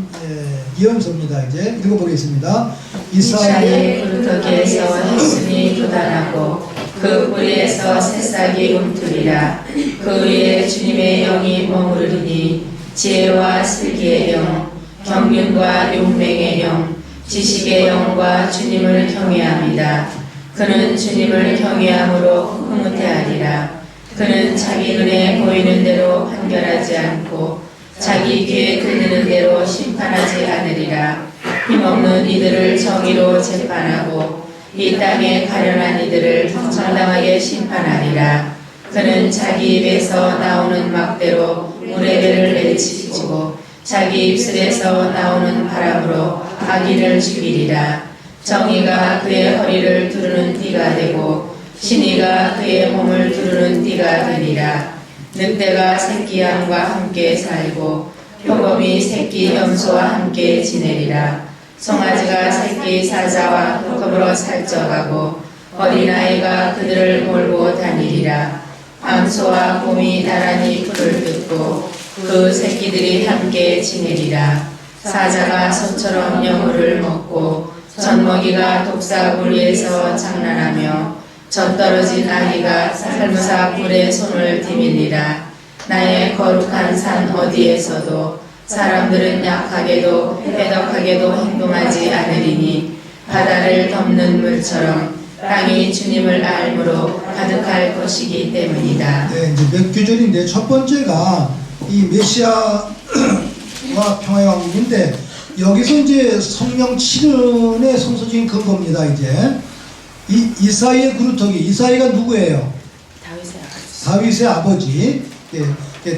예언서입니다. 이제 읽어보겠습니다. 이사야의 구르터기에서 햇순이 돋아나고 그 뿌리에서 새싹이 움트리라. 그 위에 주님의 영이 머무르리니 지혜와 슬기의 영, 경륜과 용맹의 영, 지식의 영과 주님을 경외합니다. 그는 주님을 경외함으로 흐뭇해하리라. 그는 자기 눈에 보이는 대로 판결하지 않고 자기 귀에 들리는 대로 심판하지 않으리라. 힘없는 이들을 정의로 재판하고 이 땅에 가련한 이들을 정당하게 심판하리라. 그는 자기 입에서 나오는 막대로 물의 배를 내치고 자기 입술에서 나오는 바람으로 아기를 죽이리라. 정의가 그의 허리를 두르는 띠가 되고 신의가 그의 몸을 두르는 띠가 되리라. 늑대가 새끼 양과 함께 살고 표범이 새끼 염소와 함께 지내리라. 송아지가 새끼 사자와 더불어 살쪄가고 어린아이가 그들을 몰고 다니리라. 암소와 곰이 나란히 풀을 뜯고 그 새끼들이 함께 지내리라. 사자가 소처럼 여물을 먹고 젖먹이가 독사물 위에서 장난하며 젖 떨어진 아기가 살무사 불에 손을 디밀리라. 나의 거룩한 산 어디에서도 사람들은 약하게도 해독하게도 행동하지 않으리니 바다를 덮는 물처럼 땅이 주님을 알므로 가득할 것이기 때문이다. 네, 이제 몇 규절인데 첫 번째가 이 메시아와 평화의 왕국인데 여기서 이제 성령 7은의 성서적인 근거입니다. 이제 이사이의 구루터기, 이사이가 누구예요? 다윗의 아버지.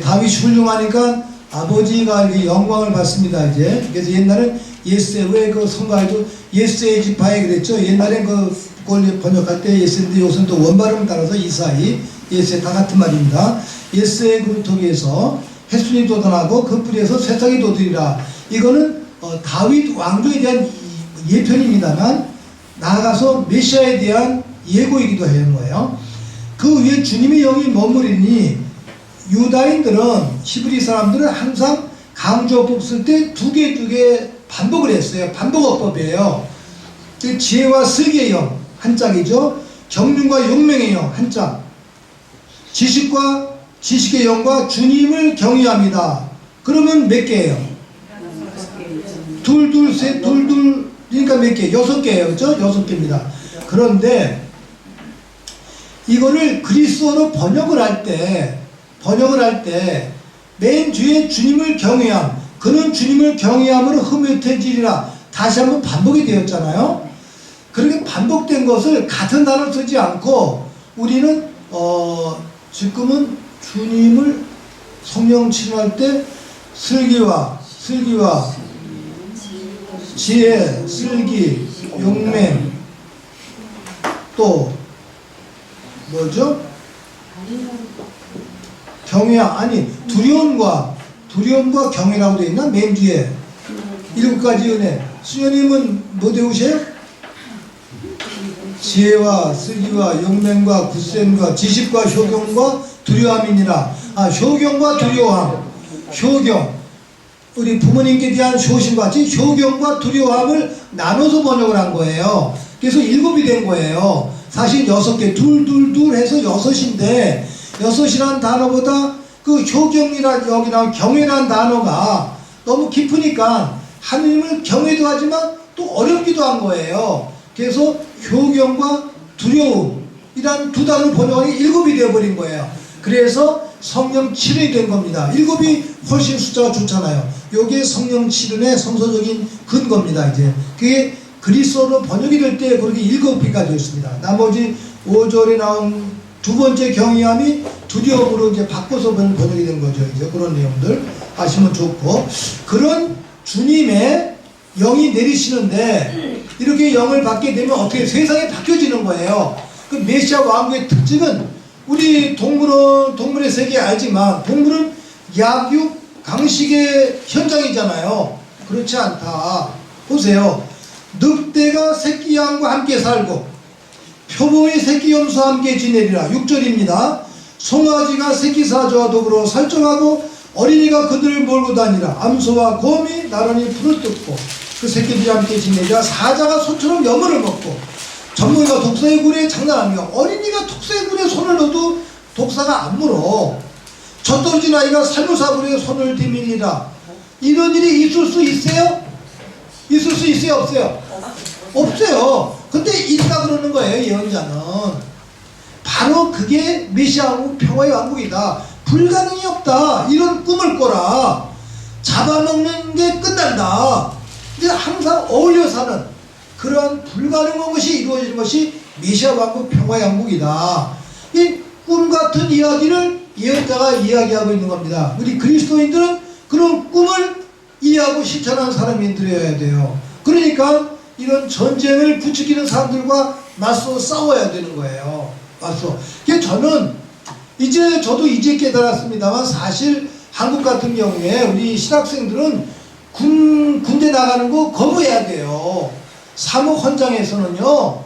다윗이 훌륭하니까 아버지가 이렇게 영광을 받습니다. 이제 그래서 옛날엔 예세, 왜 그 성가에도 예세의 지파에 그랬죠. 옛날엔 그걸 번역할 때 예세인데 요새는 또 원발음 따라서 이사이, 예세 다 같은 말입니다. 예세의 구루터기에서 햇순이 돋아나고 그 뿌리에서 새싹이 돋으리라. 이거는 다윗 왕조에 대한 예편입니다만 나아가서 메시아에 대한 예고이기도 하는 거예요. 그 위에 주님의 영이 머무리니 유다인들은 히브리 사람들은 항상 강조어법 쓸 때 두 개 반복을 했어요. 반복어법이에요. 지혜와 슬기의 영 한짝이죠. 경륜과 용맹의 영 한짝. 지식의 영과 주님을 경외합니다. 그러면 몇 개예요? 둘, 셋, 둘. 그러니까 몇 개? 6개예요. 그렇죠? 6개입니다. 그런데 이거를 그리스어로 번역을 할 때 맨 뒤에 주님을 경외함, 그는 주님을 경외함으로 흐뭇해지리라. 다시 한번 반복이 되었잖아요. 그렇게 반복된 것을 같은 단어를 쓰지 않고 우리는 지금은 주님을 성령 칭할 때 슬기와 지혜, 슬기, 용맹, 또 뭐죠? 두려움과 경외라고 되어 있나? 맨 뒤에 7가지 은혜. 수녀님은 뭐 배우세요? 지혜와 슬기와 용맹과 굳셈과 지식과 효경과 두려움이니라. 효경과 두려움. 효경. 우리 부모님께 대한 효심과 같이 효경과 두려움을 나눠서 번역을 한 거예요. 그래서 7이 된 거예요. 사실 6개, 둘 해서 6인데 6이라는 단어보다 그 효경이란 여기랑 경외란 단어가 너무 깊으니까 하느님을 경외도 하지만 또 어렵기도 한 거예요. 그래서 효경과 두려움이란 두 단어 번역이 7이 되어버린 거예요. 그래서 성령 7이 된 겁니다. 7이 훨씬 숫자가 좋잖아요. 요게 성령 7은의 성서적인 근거입니다. 이제 그게 그리스어로 번역이 될 때 그렇게 7비가 되었습니다. 나머지 5절에 나온 두 번째 경외함이 두려움으로 이제 바꿔서 번역이 된 거죠. 이제 그런 내용들 아시면 좋고, 그런 주님의 영이 내리시는데 이렇게 영을 받게 되면 어떻게 세상이 바뀌어지는 거예요. 그 메시아 왕국의 특징은 우리 동물의 세계 알지만 동물은 약육 강식의 현장이잖아요. 그렇지 않다. 보세요. 늑대가 새끼 양과 함께 살고 표범이 새끼 염소와 함께 지내리라. 6절입니다. 송아지가 새끼 사자와 더불어 살쪄가고 어린이가 그들을 몰고 다니라. 암소와 곰이 나란히 풀을 뜯고 그 새끼들이 함께 지내자. 사자가 소처럼 여물을 먹고 전문이가 독사의 굴에 장난하며 어린이가 독사의 굴에 손을 넣어도 독사가 안 물어. 젖떨어진 아이가 살무사굴에 손을 디밀리라. 이런 일이 있을 수 있어요? 있을 수 있어요? 없어요? 없어요. 근데 있다 그러는 거예요. 예언자는. 바로 그게 메시아 왕국, 평화의 왕국이다. 불가능이 없다. 이런 꿈을 꿔라. 잡아먹는 게 끝난다. 이제 항상 어울려 사는 그러한 불가능한 것이 이루어지는 것이 메시아 왕국, 평화의 왕국이다. 이 꿈 같은 이야기를 예언자가 이야기하고 있는 겁니다. 우리 그리스도인들은 그런 꿈을 이해하고 실천하는 사람이 되어야 돼요. 그러니까 이런 전쟁을 부추기는 사람들과 맞서 싸워야 되는 거예요. 맞서. 저도 이제 깨달았습니다만 사실 한국 같은 경우에 우리 신학생들은 군대 나가는 거 거부해야 돼요. 사목 헌장에서는요,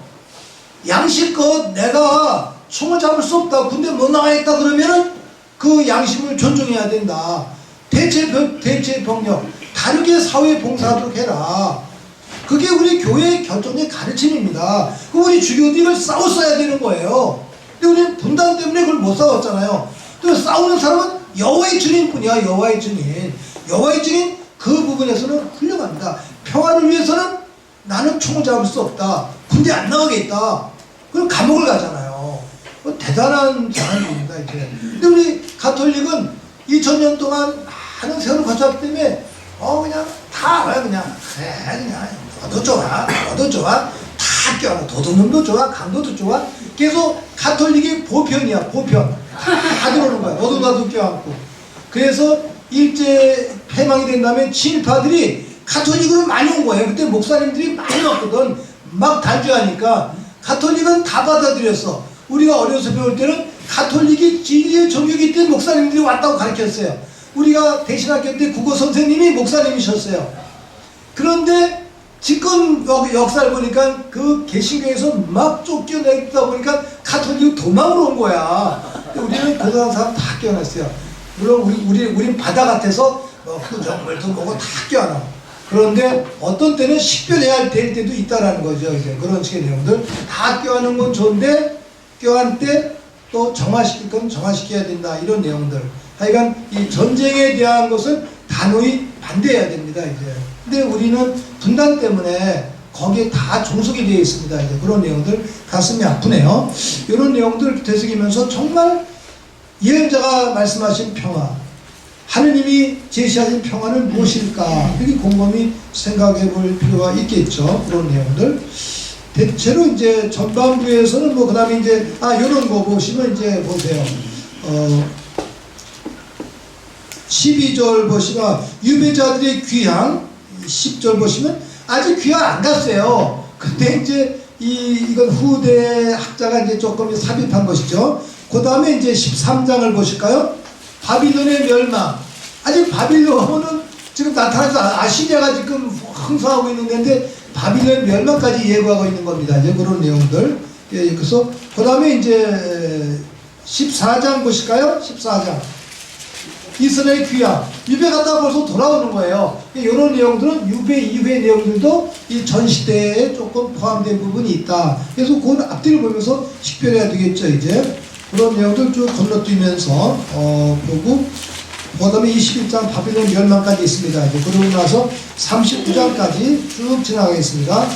양심껏 내가 총을 잡을 수 없다, 군대 못 나가겠다 그러면은 그 양심을 존중해야 된다. 대체병력 다르게 사회에 봉사하도록 해라. 그게 우리 교회의 결정의 가르침입니다. 우리 주교들이 싸웠어야 되는 거예요. 근데 우리는 분단 때문에 그걸 못 싸웠잖아요. 또 싸우는 사람은 여호와의 증인뿐이야. 여호와의 증인. 여호와의 증인 그 부분에서는 훌륭합니다. 평화를 위해서는 나는 총을 잡을 수 없다. 군대 안 나가겠다. 그럼 감옥을 가잖아요. 대단한 사람입니다. 이제. 근데 우리 가톨릭은 2000년 동안 많은 세월을 거쳤기 때문에 그냥 다 알아요. 그냥 너도 좋아, 너도 좋아, 다 껴안아. 도둑놈도 좋아, 강도도 좋아. 계속 가톨릭이 보편이야. 보편 다 들어오는 거야. 너도 나도 껴안고. 그래서 일제 폐망이 된 다음에 친일파들이 가톨릭으로 많이 온 거예요. 그때 목사님들이 많이 왔거든. 막 단죄하니까 가톨릭은 다 받아들였어. 우리가 어려서 배울 때는 가톨릭이 진리의 종교이기 때문에 목사님들이 왔다고 가르쳤어요. 우리가 대신학교 때 국어 선생님이 목사님이셨어요. 그런데 지금 역사를 보니까 그 개신교에서 막 쫓겨내다 보니까 가톨릭 도망으로 온 거야. 우리는 고등한 사람 다 껴안았어요. 물론 우린 바다 같아서 후정물도 보고 다 껴안아. 그런데 어떤 때는 식별해야 될 때도 있다라는 거죠. 이제 그런 식의 내용들 다 껴안는 건 좋은데 껴안 때 또 정화시킬 건 정화시켜야 된다. 이런 내용들. 하여간 이 전쟁에 대한 것은 단호히 반대해야 됩니다. 이제. 근데 우리는 분단 때문에 거기에 다 종속이 되어 있습니다. 이제 그런 내용들 가슴이 아프네요. 이런 내용들 되새기면서 정말 예언자가 말씀하신 평화, 하느님이 제시하신 평화는 무엇일까? 이렇게 곰곰이 생각해 볼 필요가 있겠죠. 그런 내용들. 대체로 이제 전반부에서는 그 다음에 이제, 요런 거 보시면 이제 보세요. 12절 보시면, 유배자들의 귀향, 10절 보시면, 아직 귀향 안 갔어요. 근데 이제, 이건 후대 학자가 이제 조금 삽입한 것이죠. 그 다음에 이제 13장을 보실까요? 바빌론의 멸망. 아직 바빌론은 지금 나타나서 아시리아가 지금 흥성하고 있는 데인데 바빌론 멸망까지 예고하고 있는 겁니다. 이제 그런 내용들. 예, 그래서 그 다음에 이제 14장 보실까요? 14장. 이스라엘 귀향. 유배 갔다가 벌써 돌아오는 거예요. 이런 내용들은 유배 이후의 내용들도 이 전시대에 조금 포함된 부분이 있다. 그래서 그 앞뒤를 보면서 식별해야 되겠죠, 이제. 그런 내용들 쭉 건너뛰면서 보고 그 다음에 21장 바빌론 멸망까지 있습니다. 이제 그러고 나서 39장까지 쭉 지나가겠습니다.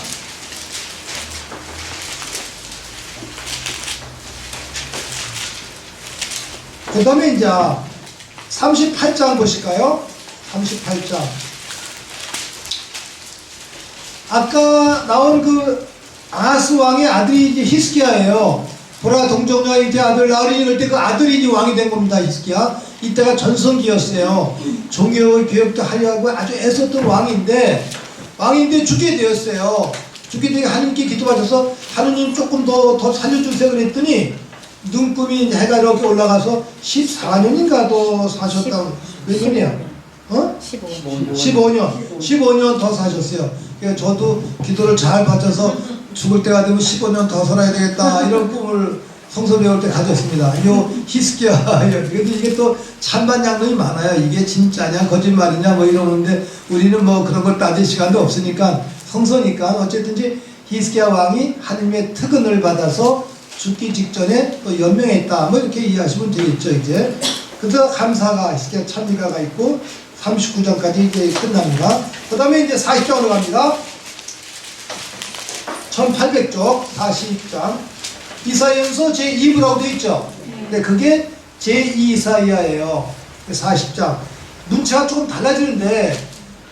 그 다음에 이제 38장 보실까요? 38장. 아까 나온 그 아하스 왕의 아들이 이제 히스기야예요. 보라 동정녀가 이제 아들 낳으리니 그럴 때 그 아들이 이제 왕이 된 겁니다. 히스기야. 이때가 전성기였어요. 종교 교육도 하려고 아주 애썼던 왕인데 죽게 되었어요. 죽게 되니까 하나님께 기도하셔서 하느님 조금 더 살려주세요 그랬더니 눈금이 이제 해가 이렇게 올라가서 14년인가 더 사셨다고. 몇 년이야? 15년 더 사셨어요. 그래서 저도 기도를 잘 받쳐서 죽을 때가 되면 15년 더 살아야 되겠다 이런 꿈을 성서 배울 때 가졌습니다. 요 히스기야. 그런데 이게 또 찬반양론이 많아요. 이게 진짜냐 거짓말이냐 뭐 이러는데 우리는 뭐 그런 걸 따질 시간도 없으니까 성서니까 어쨌든지 히스기야 왕이 하나님의 특은을 받아서 죽기 직전에 또 연명했다 뭐 이렇게 이해하시면 되겠죠. 이제 그래서 감사가 히스기야 찬미가가 있고 39장까지 이제 끝납니다. 그 다음에 이제 40장으로 갑니다. 1800쪽 40장 이사야서 제2부라고 되어 있죠. 근데 그게 제2이사야예요. 40장 문체가 조금 달라지는데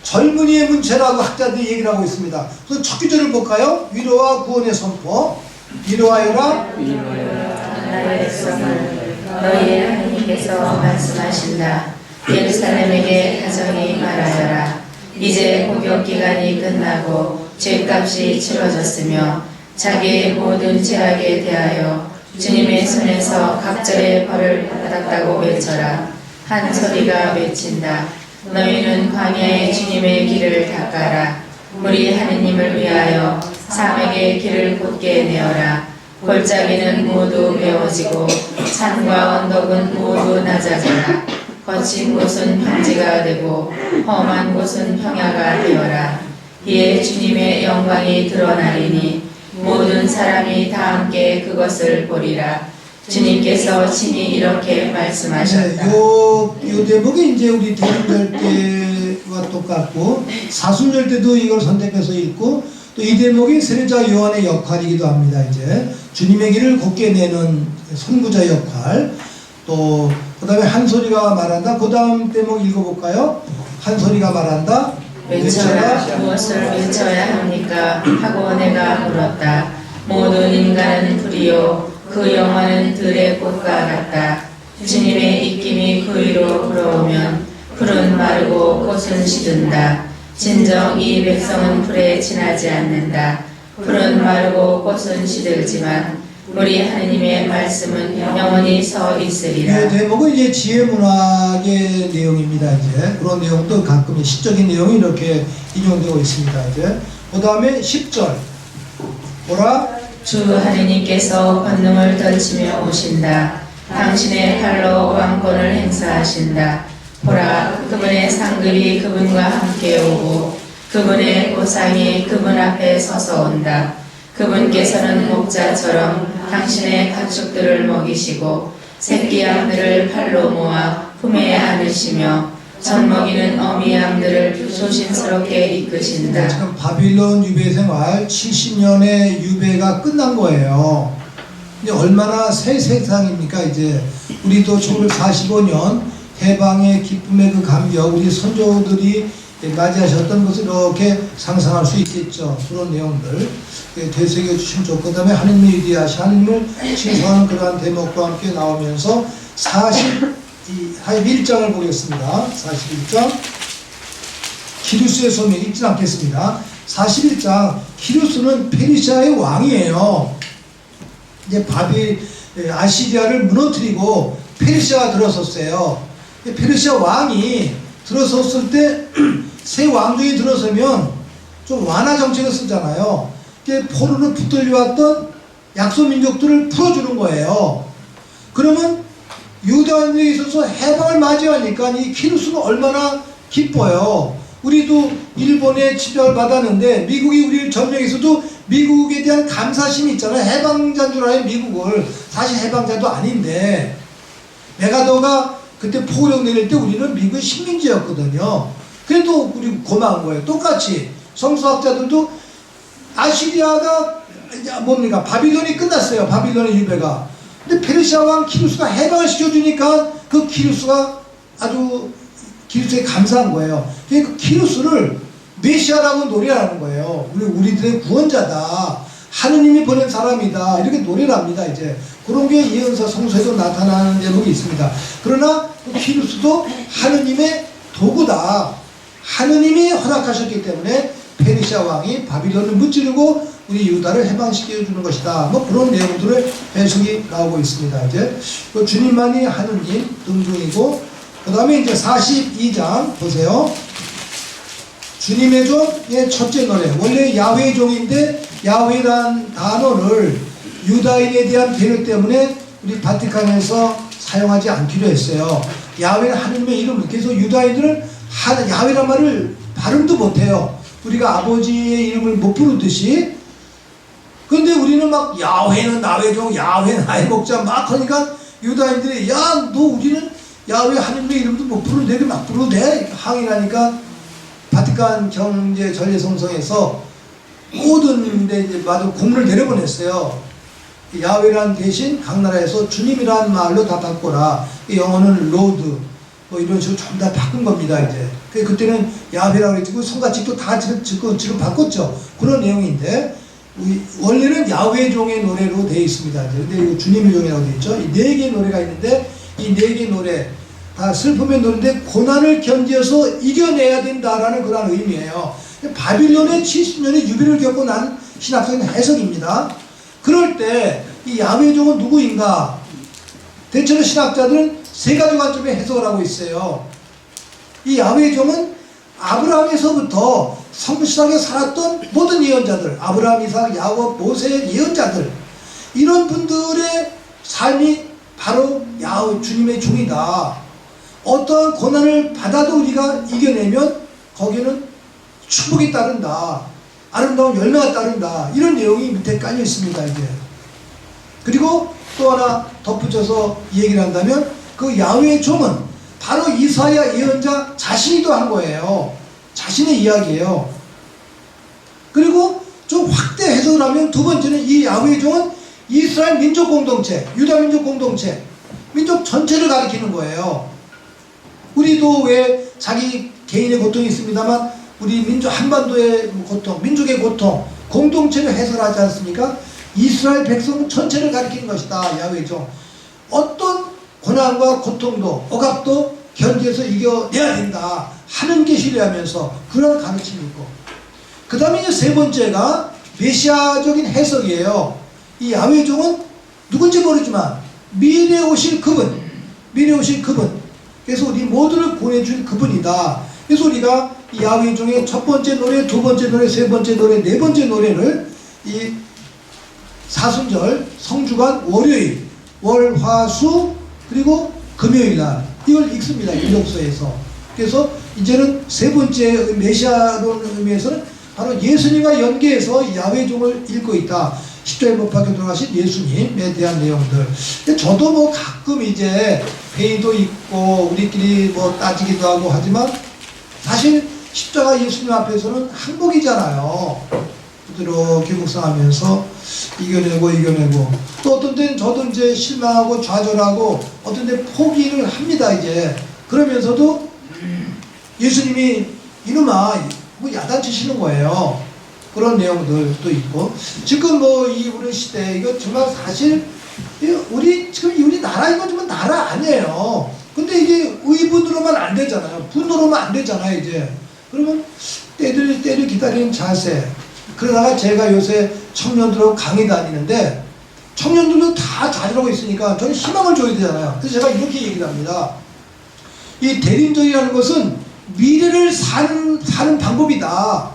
젊은이의 문체라고 학자들이 얘기를 하고 있습니다. 그래서 첫 구절을 볼까요? 위로와 구원의 선포. 위로하여라 나의 백성을 너희의 하나님께서 말씀하신다. 예루살렘에게 가정히 말하여라. 이제 공격 기간이 끝나고 죄값이 치러졌으며 자기의 모든 죄악에 대하여 주님의 손에서 각절의 벌을 받았다고 외쳐라. 한 소리가 외친다. 너희는 광야에 주님의 길을 닦아라. 우리 하느님을 위하여 사막의 길을 곧게 내어라. 골짜기는 모두 메워지고 산과 언덕은 모두 낮아져라. 거친 곳은 평지가 되고 험한 곳은 평야가 되어라. 이에 주님의 영광이 드러나리니 모든 사람이 다 함께 그것을 보리라. 주님께서 친히 이렇게 말씀하셨다. 요 대목이 이제 우리 대림절대와 똑같고 사순절대도 이걸 선택해서 읽고 또 이 대목이 세례자 요한의 역할이기도 합니다. 이제 주님의 길을 곧게 내는 선구자 역할. 또 그 다음에 한 소리가 말한다. 그 다음 대목 읽어볼까요? 한 소리가 말한다. 외쳐라. 무엇을 외쳐야 합니까? 하고 내가 물었다. 모든 인간은 불이요 그 영화는 들의 꽃과 같다. 주님의 입김이 그 위로 불어오면 풀은 마르고 꽃은 시든다. 진정 이 백성은 불에 지나지 않는다. 풀은 마르고 꽃은 시들지만 우리 하느님의 말씀은 영원히 서 있으리라. 이 대목은 이제 지혜 문학의 내용입니다. 이제 그런 내용도 가끔 시적인 내용이 이렇게 인용되고 있습니다. 이제 그 다음에 10절 보라 주 하느님께서 권능을 떨치며 오신다. 당신의 팔로 왕권을 행사하신다. 보라 그분의 상급이 그분과 함께 오고 그분의 보상이 그분 앞에 서서 온다. 그분께서는 목자처럼 당신의 가축들을 먹이시고 새끼 양들을 팔로 모아 품에 안으시며 젖먹이는 어미 양들을 조심스럽게 이끄신다. 지금 바빌론 유배 생활 70년의 유배가 끝난 거예요. 이제 얼마나 새 세상입니까? 이제 우리도 1945년 해방의 기쁨의 그 감격 우리 선조들이 맞이하셨던 것을 이렇게 상상할 수 있겠죠. 그런 내용들 되새겨 주시면 좋고 그 다음에 하느님의 위대하신 하느님을 칭송하는 그러한 대목과 함께 나오면서 41장을 보겠습니다. 41장 키루스의 소명 읽지 않겠습니다. 41장 키루스는 페르시아의 왕이에요. 이제 아시리아를 무너뜨리고 페르시아가 들어섰어요. 페르시아 왕이 들어섰을 때 새 왕족이 들어서면 좀 완화 정책을 쓰잖아요. 포로로 붙들려왔던 약소 민족들을 풀어주는 거예요. 그러면 유다인들에 있어서 해방을 맞이하니까 이 키루스는 얼마나 기뻐요. 우리도 일본에 침략을 받았는데 미국이 우리를 점령해서도 미국에 대한 감사심이 있잖아요. 해방자인 줄 알아요, 미국을. 사실 해방자도 아닌데 메가더가 그때 포격 내릴 때 우리는 미국의 식민지였거든요. 그래도 우리 고마운 거예요. 똑같이 성서학자들도 아시리아가 뭡니까? 바빌론이 끝났어요. 바빌론의 유배가. 근데 페르시아 왕 키루스가 해방을 시켜주니까 그 키루스가 아주 키루스에 감사한 거예요. 그 키루스를 메시아라고 노래하는 거예요. 우리들의 구원자다. 하느님이 보낸 사람이다. 이렇게 노래를 합니다. 이제 그런 게 예언서 성서에도 나타나는 대목이 있습니다. 그러나 그 키루스도 하느님의 도구다. 하느님이 허락하셨기 때문에 페르시아 왕이 바빌론을 무찌르고 우리 유다를 해방시켜 주는 것이다. 뭐 그런 내용들을 해석이 나오고 있습니다. 이제 그 주님만이 하느님 등등이고, 그 다음에 이제 42장 보세요. 주님의 종의 첫째 노래. 원래 야훼의 종인데 야훼라는 단어를 유다인에 대한 배려 때문에 우리 바티칸에서 사용하지 않기로 했어요. 야훼는 하느님의 이름을. 그래서 유다인들은 야훼란 말을 발음도 못해요. 우리가 아버지의 이름을 못 부르듯이. 근데 우리는 막 야훼는 나의 종, 야훼는 나의 목자 막 하니까 유다인들이 야, 너 우리는 야훼 하느님의 이름도 못 부르는데 이렇게 막 부르도 돼? 항의하니까 바티칸 경제 전례성서에서 모든 데 이제 공문을 내려보냈어요. 야훼란 대신 각 나라에서 주님이라는 말로 다 바꿔라. 영어는 로드 뭐 이런 식으로 좀 다 바꾼 겁니다. 이제 그때는 야훼라고 했고 성가집도 다 지금 바꿨죠. 그런 내용인데 원래는 야훼 종의 노래로 되어 있습니다. 근데 이거 주님의 종이라고 되어 있죠. 이 4개의 노래가 있는데 이 4개의 노래 다 슬픔의 노래인데 고난을 견뎌서 이겨내야 된다라는 그런 의미예요. 바빌론의 70년의 유배를 겪고 난 신학적인 해석입니다. 그럴 때 이 야훼 종은 누구인가? 대체로 신학자들은 3가지 관점에 해석을 하고 있어요. 이 야훼 종은 아브라함에서부터 성실하게 살았던 모든 예언자들, 아브라함, 이삭, 야곱, 모세의 예언자들, 이런 분들의 삶이 바로 주님의 종이다. 어떠한 고난을 받아도 우리가 이겨내면 거기에는 축복이 따른다. 아름다운 열매가 따른다. 이런 내용이 밑에 깔려 있습니다. 이제. 그리고 또 하나 덧붙여서 얘기를 한다면 그 야훼의 종은 바로 이사야 예언자 자신이도 한 거예요. 자신의 이야기예요. 그리고 좀 확대 해석을 하면 두 번째는 이 야훼의 종은 이스라엘 민족 공동체, 유다 민족 공동체, 민족 전체를 가리키는 거예요. 우리도 왜 자기 개인의 고통이 있습니다만 우리 민족 한반도의 고통, 민족의 고통, 공동체를 해설하지 않습니까? 이스라엘 백성 전체를 가리키는 것이다. 야훼의 종. 어떤 고난과 고통도 억압도 견디어서 이겨내야 된다 하는 게 신뢰하면서 그런 가르침이 있고, 그 다음에 이제 세 번째가 메시아적인 해석이에요. 이 야훼의 종은 누군지 모르지만 미래에 오실 그분, 미래에 오실 그분, 그래서 우리 모두를 보내준 그분이다. 그래서 우리가 이 야훼의 종의 첫 번째 노래, 두 번째 노래, 세 번째 노래, 네 번째 노래를 이 사순절 성주간 월요일, 월, 화, 수 그리고 금요일 날 이걸 읽습니다. 율법서에서. 그래서 이제는 세 번째 메시아론 의미에서는 바로 예수님과 연계해서 이 야훼의 종을 읽고 있다. 십자가에 못 박혀 돌아가신 예수님에 대한 내용들. 근데 저도 뭐 가끔 이제 회의도 있고 우리끼리 뭐 따지기도 하고 하지만 사실 십자가 예수님 앞에서는 항복이잖아요. 이렇게 묵상하면서 이겨내고 또 어떤 때는 저도 이제 실망하고 좌절하고 어떤 때 포기를 합니다. 이제 그러면서도 예수님이 이놈아 뭐 야단치시는 거예요. 그런 내용들도 있고, 지금 뭐 이 우리 시대 이거 정말 사실 우리 나라 이거 정말 나라 아니에요. 근데 이게 의분으로만 안 되잖아요. 분노로만 안 되잖아요. 이제 그러면 때를 기다리는 자세. 그러다가 제가 요새 청년들하고 강의 다니는데 청년들도 다 좌절하고 있으니까 저는 희망을 줘야 되잖아요. 그래서 제가 이렇게 얘기를 합니다. 이 대림절이라는 것은 미래를 사는 방법이다.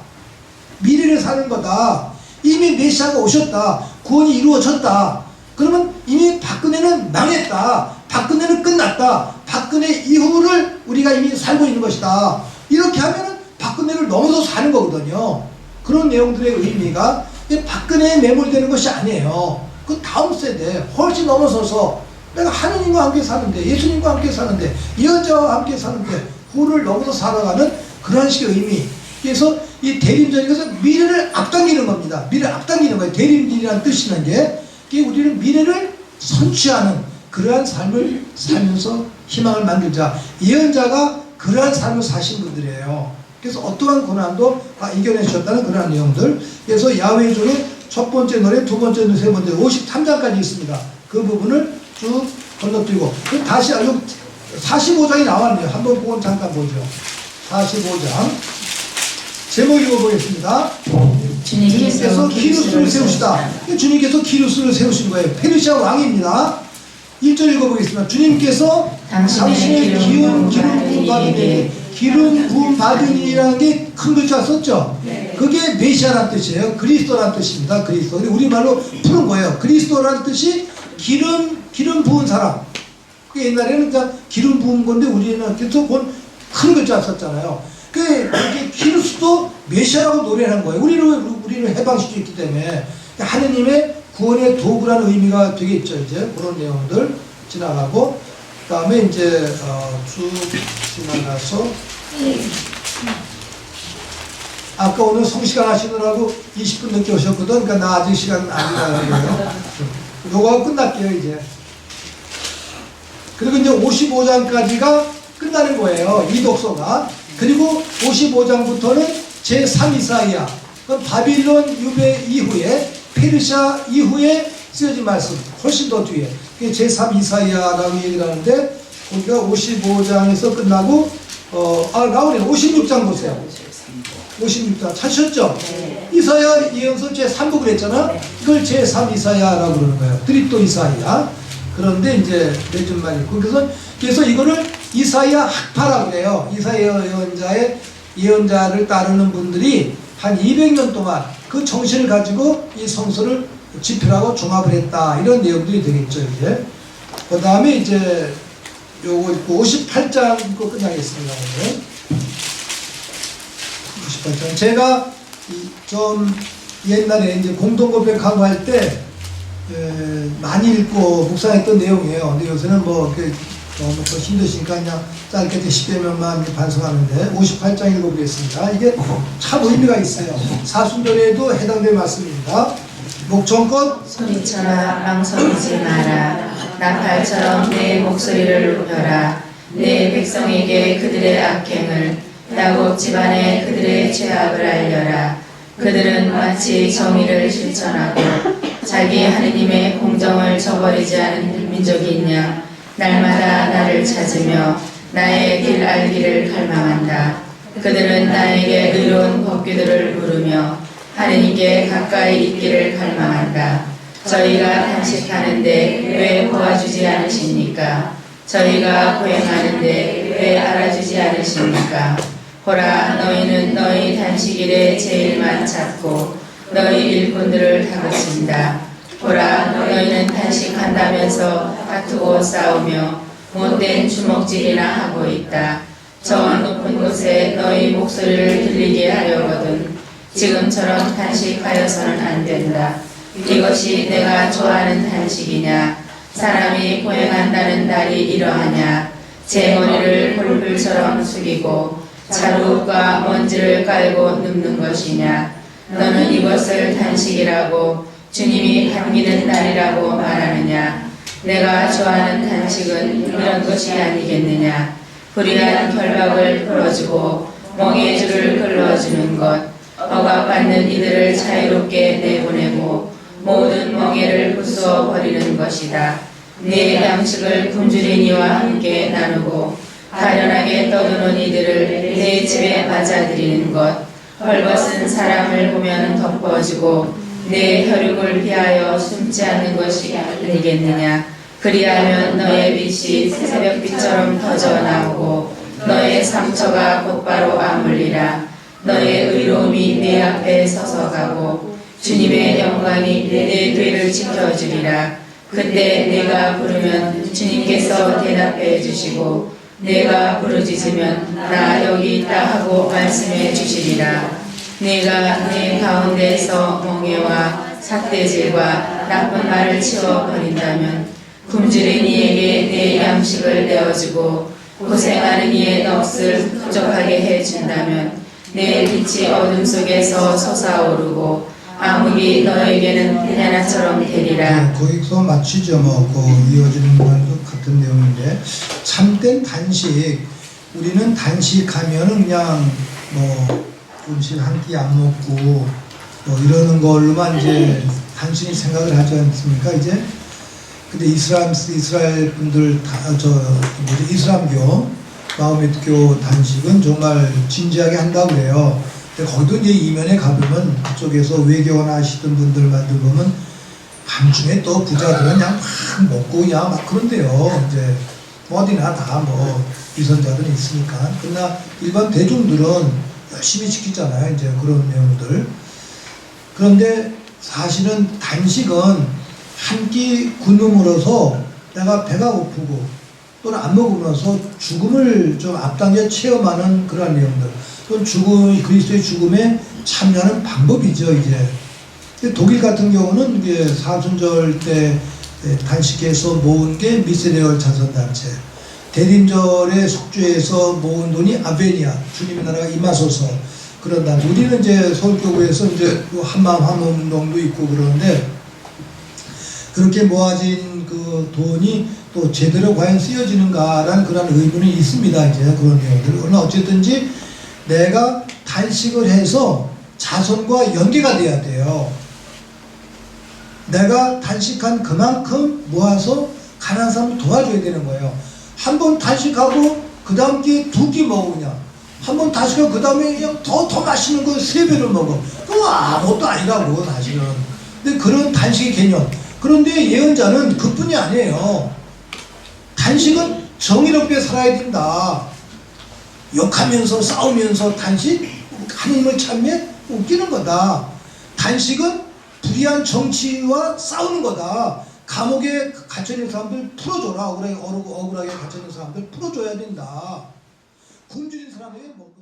미래를 사는 거다. 이미 메시아가 오셨다. 구원이 이루어졌다. 그러면 이미 박근혜는 망했다. 박근혜는 끝났다. 박근혜 이후를 우리가 이미 살고 있는 것이다. 이렇게 하면은 박근혜를 넘어서 사는 거거든요. 그런 내용들의 의미가 박근혜에 매몰되는 것이 아니에요. 그 다음 세대 훨씬 넘어서서 내가 하느님과 함께 사는데, 예수님과 함께 사는데, 예언자와 함께 사는데 후를 넘어서 살아가는 그러한 식의 의미. 그래서 이 대림절에서 미래를 앞당기는 겁니다. 미래를 앞당기는 거예요. 대림절이라는 뜻이라는 게 우리는 미래를 선취하는 그러한 삶을 살면서 희망을 만들자. 예언자가 그러한 삶을 사신 분들이에요. 그래서 어떠한 고난도 다 이겨내 주셨다는 그러한 내용들. 그래서 야훼 종의 첫 번째 노래, 두 번째 노래, 세 번째 53장까지 있습니다. 그 부분을 쭉 건너뛰고 다시 45장이 나왔네요. 한번 그건 잠깐 보죠. 45장 제목 읽어보겠습니다. 주님께서 기루스를 세우시다. 주님께서 기루스를 세우신 거예요. 페르시아 왕입니다. 1절 읽어보겠습니다. 주님께서 당신의 기름 부음 받으니, 기름 부음 받으니라는 게 큰 글자 썼죠. 그게 메시아라는 뜻이에요. 그리스도라는 뜻입니다. 그리스도. 우리말로 푸는 거예요. 그리스도라는 뜻이 기름 부은 사람. 그 옛날에는 그냥 기름 부은 건데 우리는 그래서 본 큰 글자 썼잖아요. 그 기루스도 메시아라고 노래하는 거예요. 우리는 해방시켜 있기 때문에 하느님의 구원의 도구라는 의미가 되겠죠. 이제 그런 내용들 지나가고 그다음에 이제 쭉 지나가서 아까 오늘 성시간 하시느라고 20분 늦게 오셨거든. 그러니까 나 아직 시간 아니라고요. 요거 끝날게요 이제. 그리고 이제 55장까지가 끝나는 거예요. 이 독서가. 그리고 55장부터는 제3 이사야. 그럼 바빌론 유배 이후에 페르시아 이후에 쓰여진 말씀 훨씬 더 뒤에 그게 제3 이사야라고 얘기를 하는데 거기가 55장에서 끝나고 나오네요. 56장 보세요. 56장 찾으셨죠? 네. 이사야 예언서 제3부를 했잖아. 이걸 제3 이사야라고 그러는 거예요. 드립도 이사야. 그런데 이제 몇 줄만 있고 그래서 이거를 이사야 학파라고 해요. 이사야 예언자를 따르는 분들이 한 200년 동안 그 정신을 가지고 이 성서를 집필하고 종합을 했다. 이런 내용들이 되겠죠, 이제. 그 다음에 이제 요거 있고 58장 읽고 끝나겠습니다, 오늘. 58장. 제가 좀 옛날에 이제 공동고백하고 할 때 많이 읽고 묵상했던 내용이에요. 근데 요새는 뭐 너무 또 힘드시니까 그냥 짧게 10배면만 반성하는데 58장 읽어보겠습니다. 이게 참 의미가 있어요. 사순절에도 해당될 말씀입니다. 목청껏 소리쳐라 망설이지 마라. 나팔처럼 내 목소리를 높여라. 내 백성에게 그들의 악행을, 야곱 집안에 그들의 죄악을 알려라. 그들은 마치 정의를 실천하고 자기 하느님의 공정을 저버리지 않은 민족이 있냐. 날마다 나를 찾으며 나의 길 알기를 갈망한다. 그들은 나에게 의로운 법규들을 물으며 하느님께 가까이 있기를 갈망한다. 저희가 단식하는데 왜 도와주지 않으십니까? 저희가 고행하는데 왜 알아주지 않으십니까? 보라, 너희는 너희 단식일에 제일만 찾고 너희 일꾼들을 다그친다. 보라, 너희는 단식한다면서 다투고 싸우며 못된 주먹질이나 하고 있다. 저 높은 곳에 너희 목소리를 들리게 하려거든 지금처럼 단식하여서는 안 된다. 이것이 내가 좋아하는 단식이냐? 사람이 고행한다는 날이 이러하냐? 제 머리를 볼불처럼 숙이고 자루과 먼지를 깔고 눕는 것이냐? 너는 이것을 단식이라고 주님이 반기는 날이라고 말하느냐? 내가 좋아하는 단식은 이런 것이 아니겠느냐? 불의한 결박을 풀어주고 멍에 줄을 끌어주는 것, 억압받는 이들을 자유롭게 내보내고 모든 멍에를 부수어 버리는 것이다. 네 양식을 굶주린 이와 함께 나누고 가련하게 떠드는 이들을 내 집에 맞아들이는 것, 헐벗은 사람을 보면 덮어주고 내 혈육을 피하여 숨지 않는 것이 아니겠느냐. 그리하면 너의 빛이 새벽빛처럼 터져 나오고 너의 상처가 곧바로 아물리라. 너의 의로움이 내 앞에 서서 가고 주님의 영광이 내 뒤를 지켜주리라. 그때 내가 부르면 주님께서 대답해 주시고 내가 부르짖으면 나 여기 있다 하고 말씀해 주시리라. 내가 내 가운데서 멍에와 삿대질과 나쁜 말을 치워버린다면 굶주린 이에게 내 양식을 내어주고 고생하는 이의 넋을 부족하게 해준다면 내 빛이 어둠 속에서 솟아오르고 암흑이 너에게는 대낮처럼 되리라. 거기서 마치죠. 그 이어지는 것도 같은 내용인데, 참된 단식, 우리는 단식하면은 그냥 음식 한 끼 안 먹고 이러는 걸로만 이제 단순히 생각을 하지 않습니까? 이제 근데 이스라엘 분들 이슬람교 마호메트교 단식은 정말 진지하게 한다고 그래요. 근데 거기도 이제 이면에 가보면 그쪽에서 외교원 하시던 분들만 보면 밤중에 또 부자들은 그냥 막 먹고 그냥 막 그런데요. 이제 어디나 다 위선자들은 있으니까. 그러나 일반 대중들은 열심히 지키잖아요. 이제 그런 내용들. 그런데 사실은 단식은 한 끼 굶음으로써 내가 배가 고프고 또는 안 먹으면서 죽음을 좀 앞당겨 체험하는 그런 내용들, 또는 그리스도의 죽음에 참여하는 방법이죠. 이제 독일 같은 경우는 이게 사순절 때 단식해서 모은 게 미세레얼 자선단체, 대림절의 속죄에서 모은 돈이 아베니아, 주님의 나라가 임하소서 그런 단체. 우리는 이제 서울교구에서 이제 한마음 운동도 있고 그러는데, 그렇게 모아진 그 돈이 또 제대로 과연 쓰여지는가라는 그런 의문이 있습니다. 이제 그런 내용들. 그러나 어쨌든지 내가 단식을 해서 자손과 연계가 돼야 돼요. 내가 단식한 그만큼 모아서 가난한 사람을 도와줘야 되는 거예요. 한 번 단식하고 그 다음 끼 2끼 먹으냐, 한 번 단식하고 그 다음에 그냥 더 맛있는 거 3배를 먹어. 그거 아무것도 아니라고 사실은. 근데 그런 단식의 개념. 그런데 예언자는 그뿐이 아니에요. 단식은 정의롭게 살아야 된다. 욕하면서 싸우면서 단식, 하나님을 참면 웃기는 거다. 단식은 불의한 정치와 싸우는 거다. 감옥에 갇혀있는 사람들 풀어줘라. 억울하게 갇혀있는 사람들 풀어줘야 된다. 굶주린 사람에게 먹고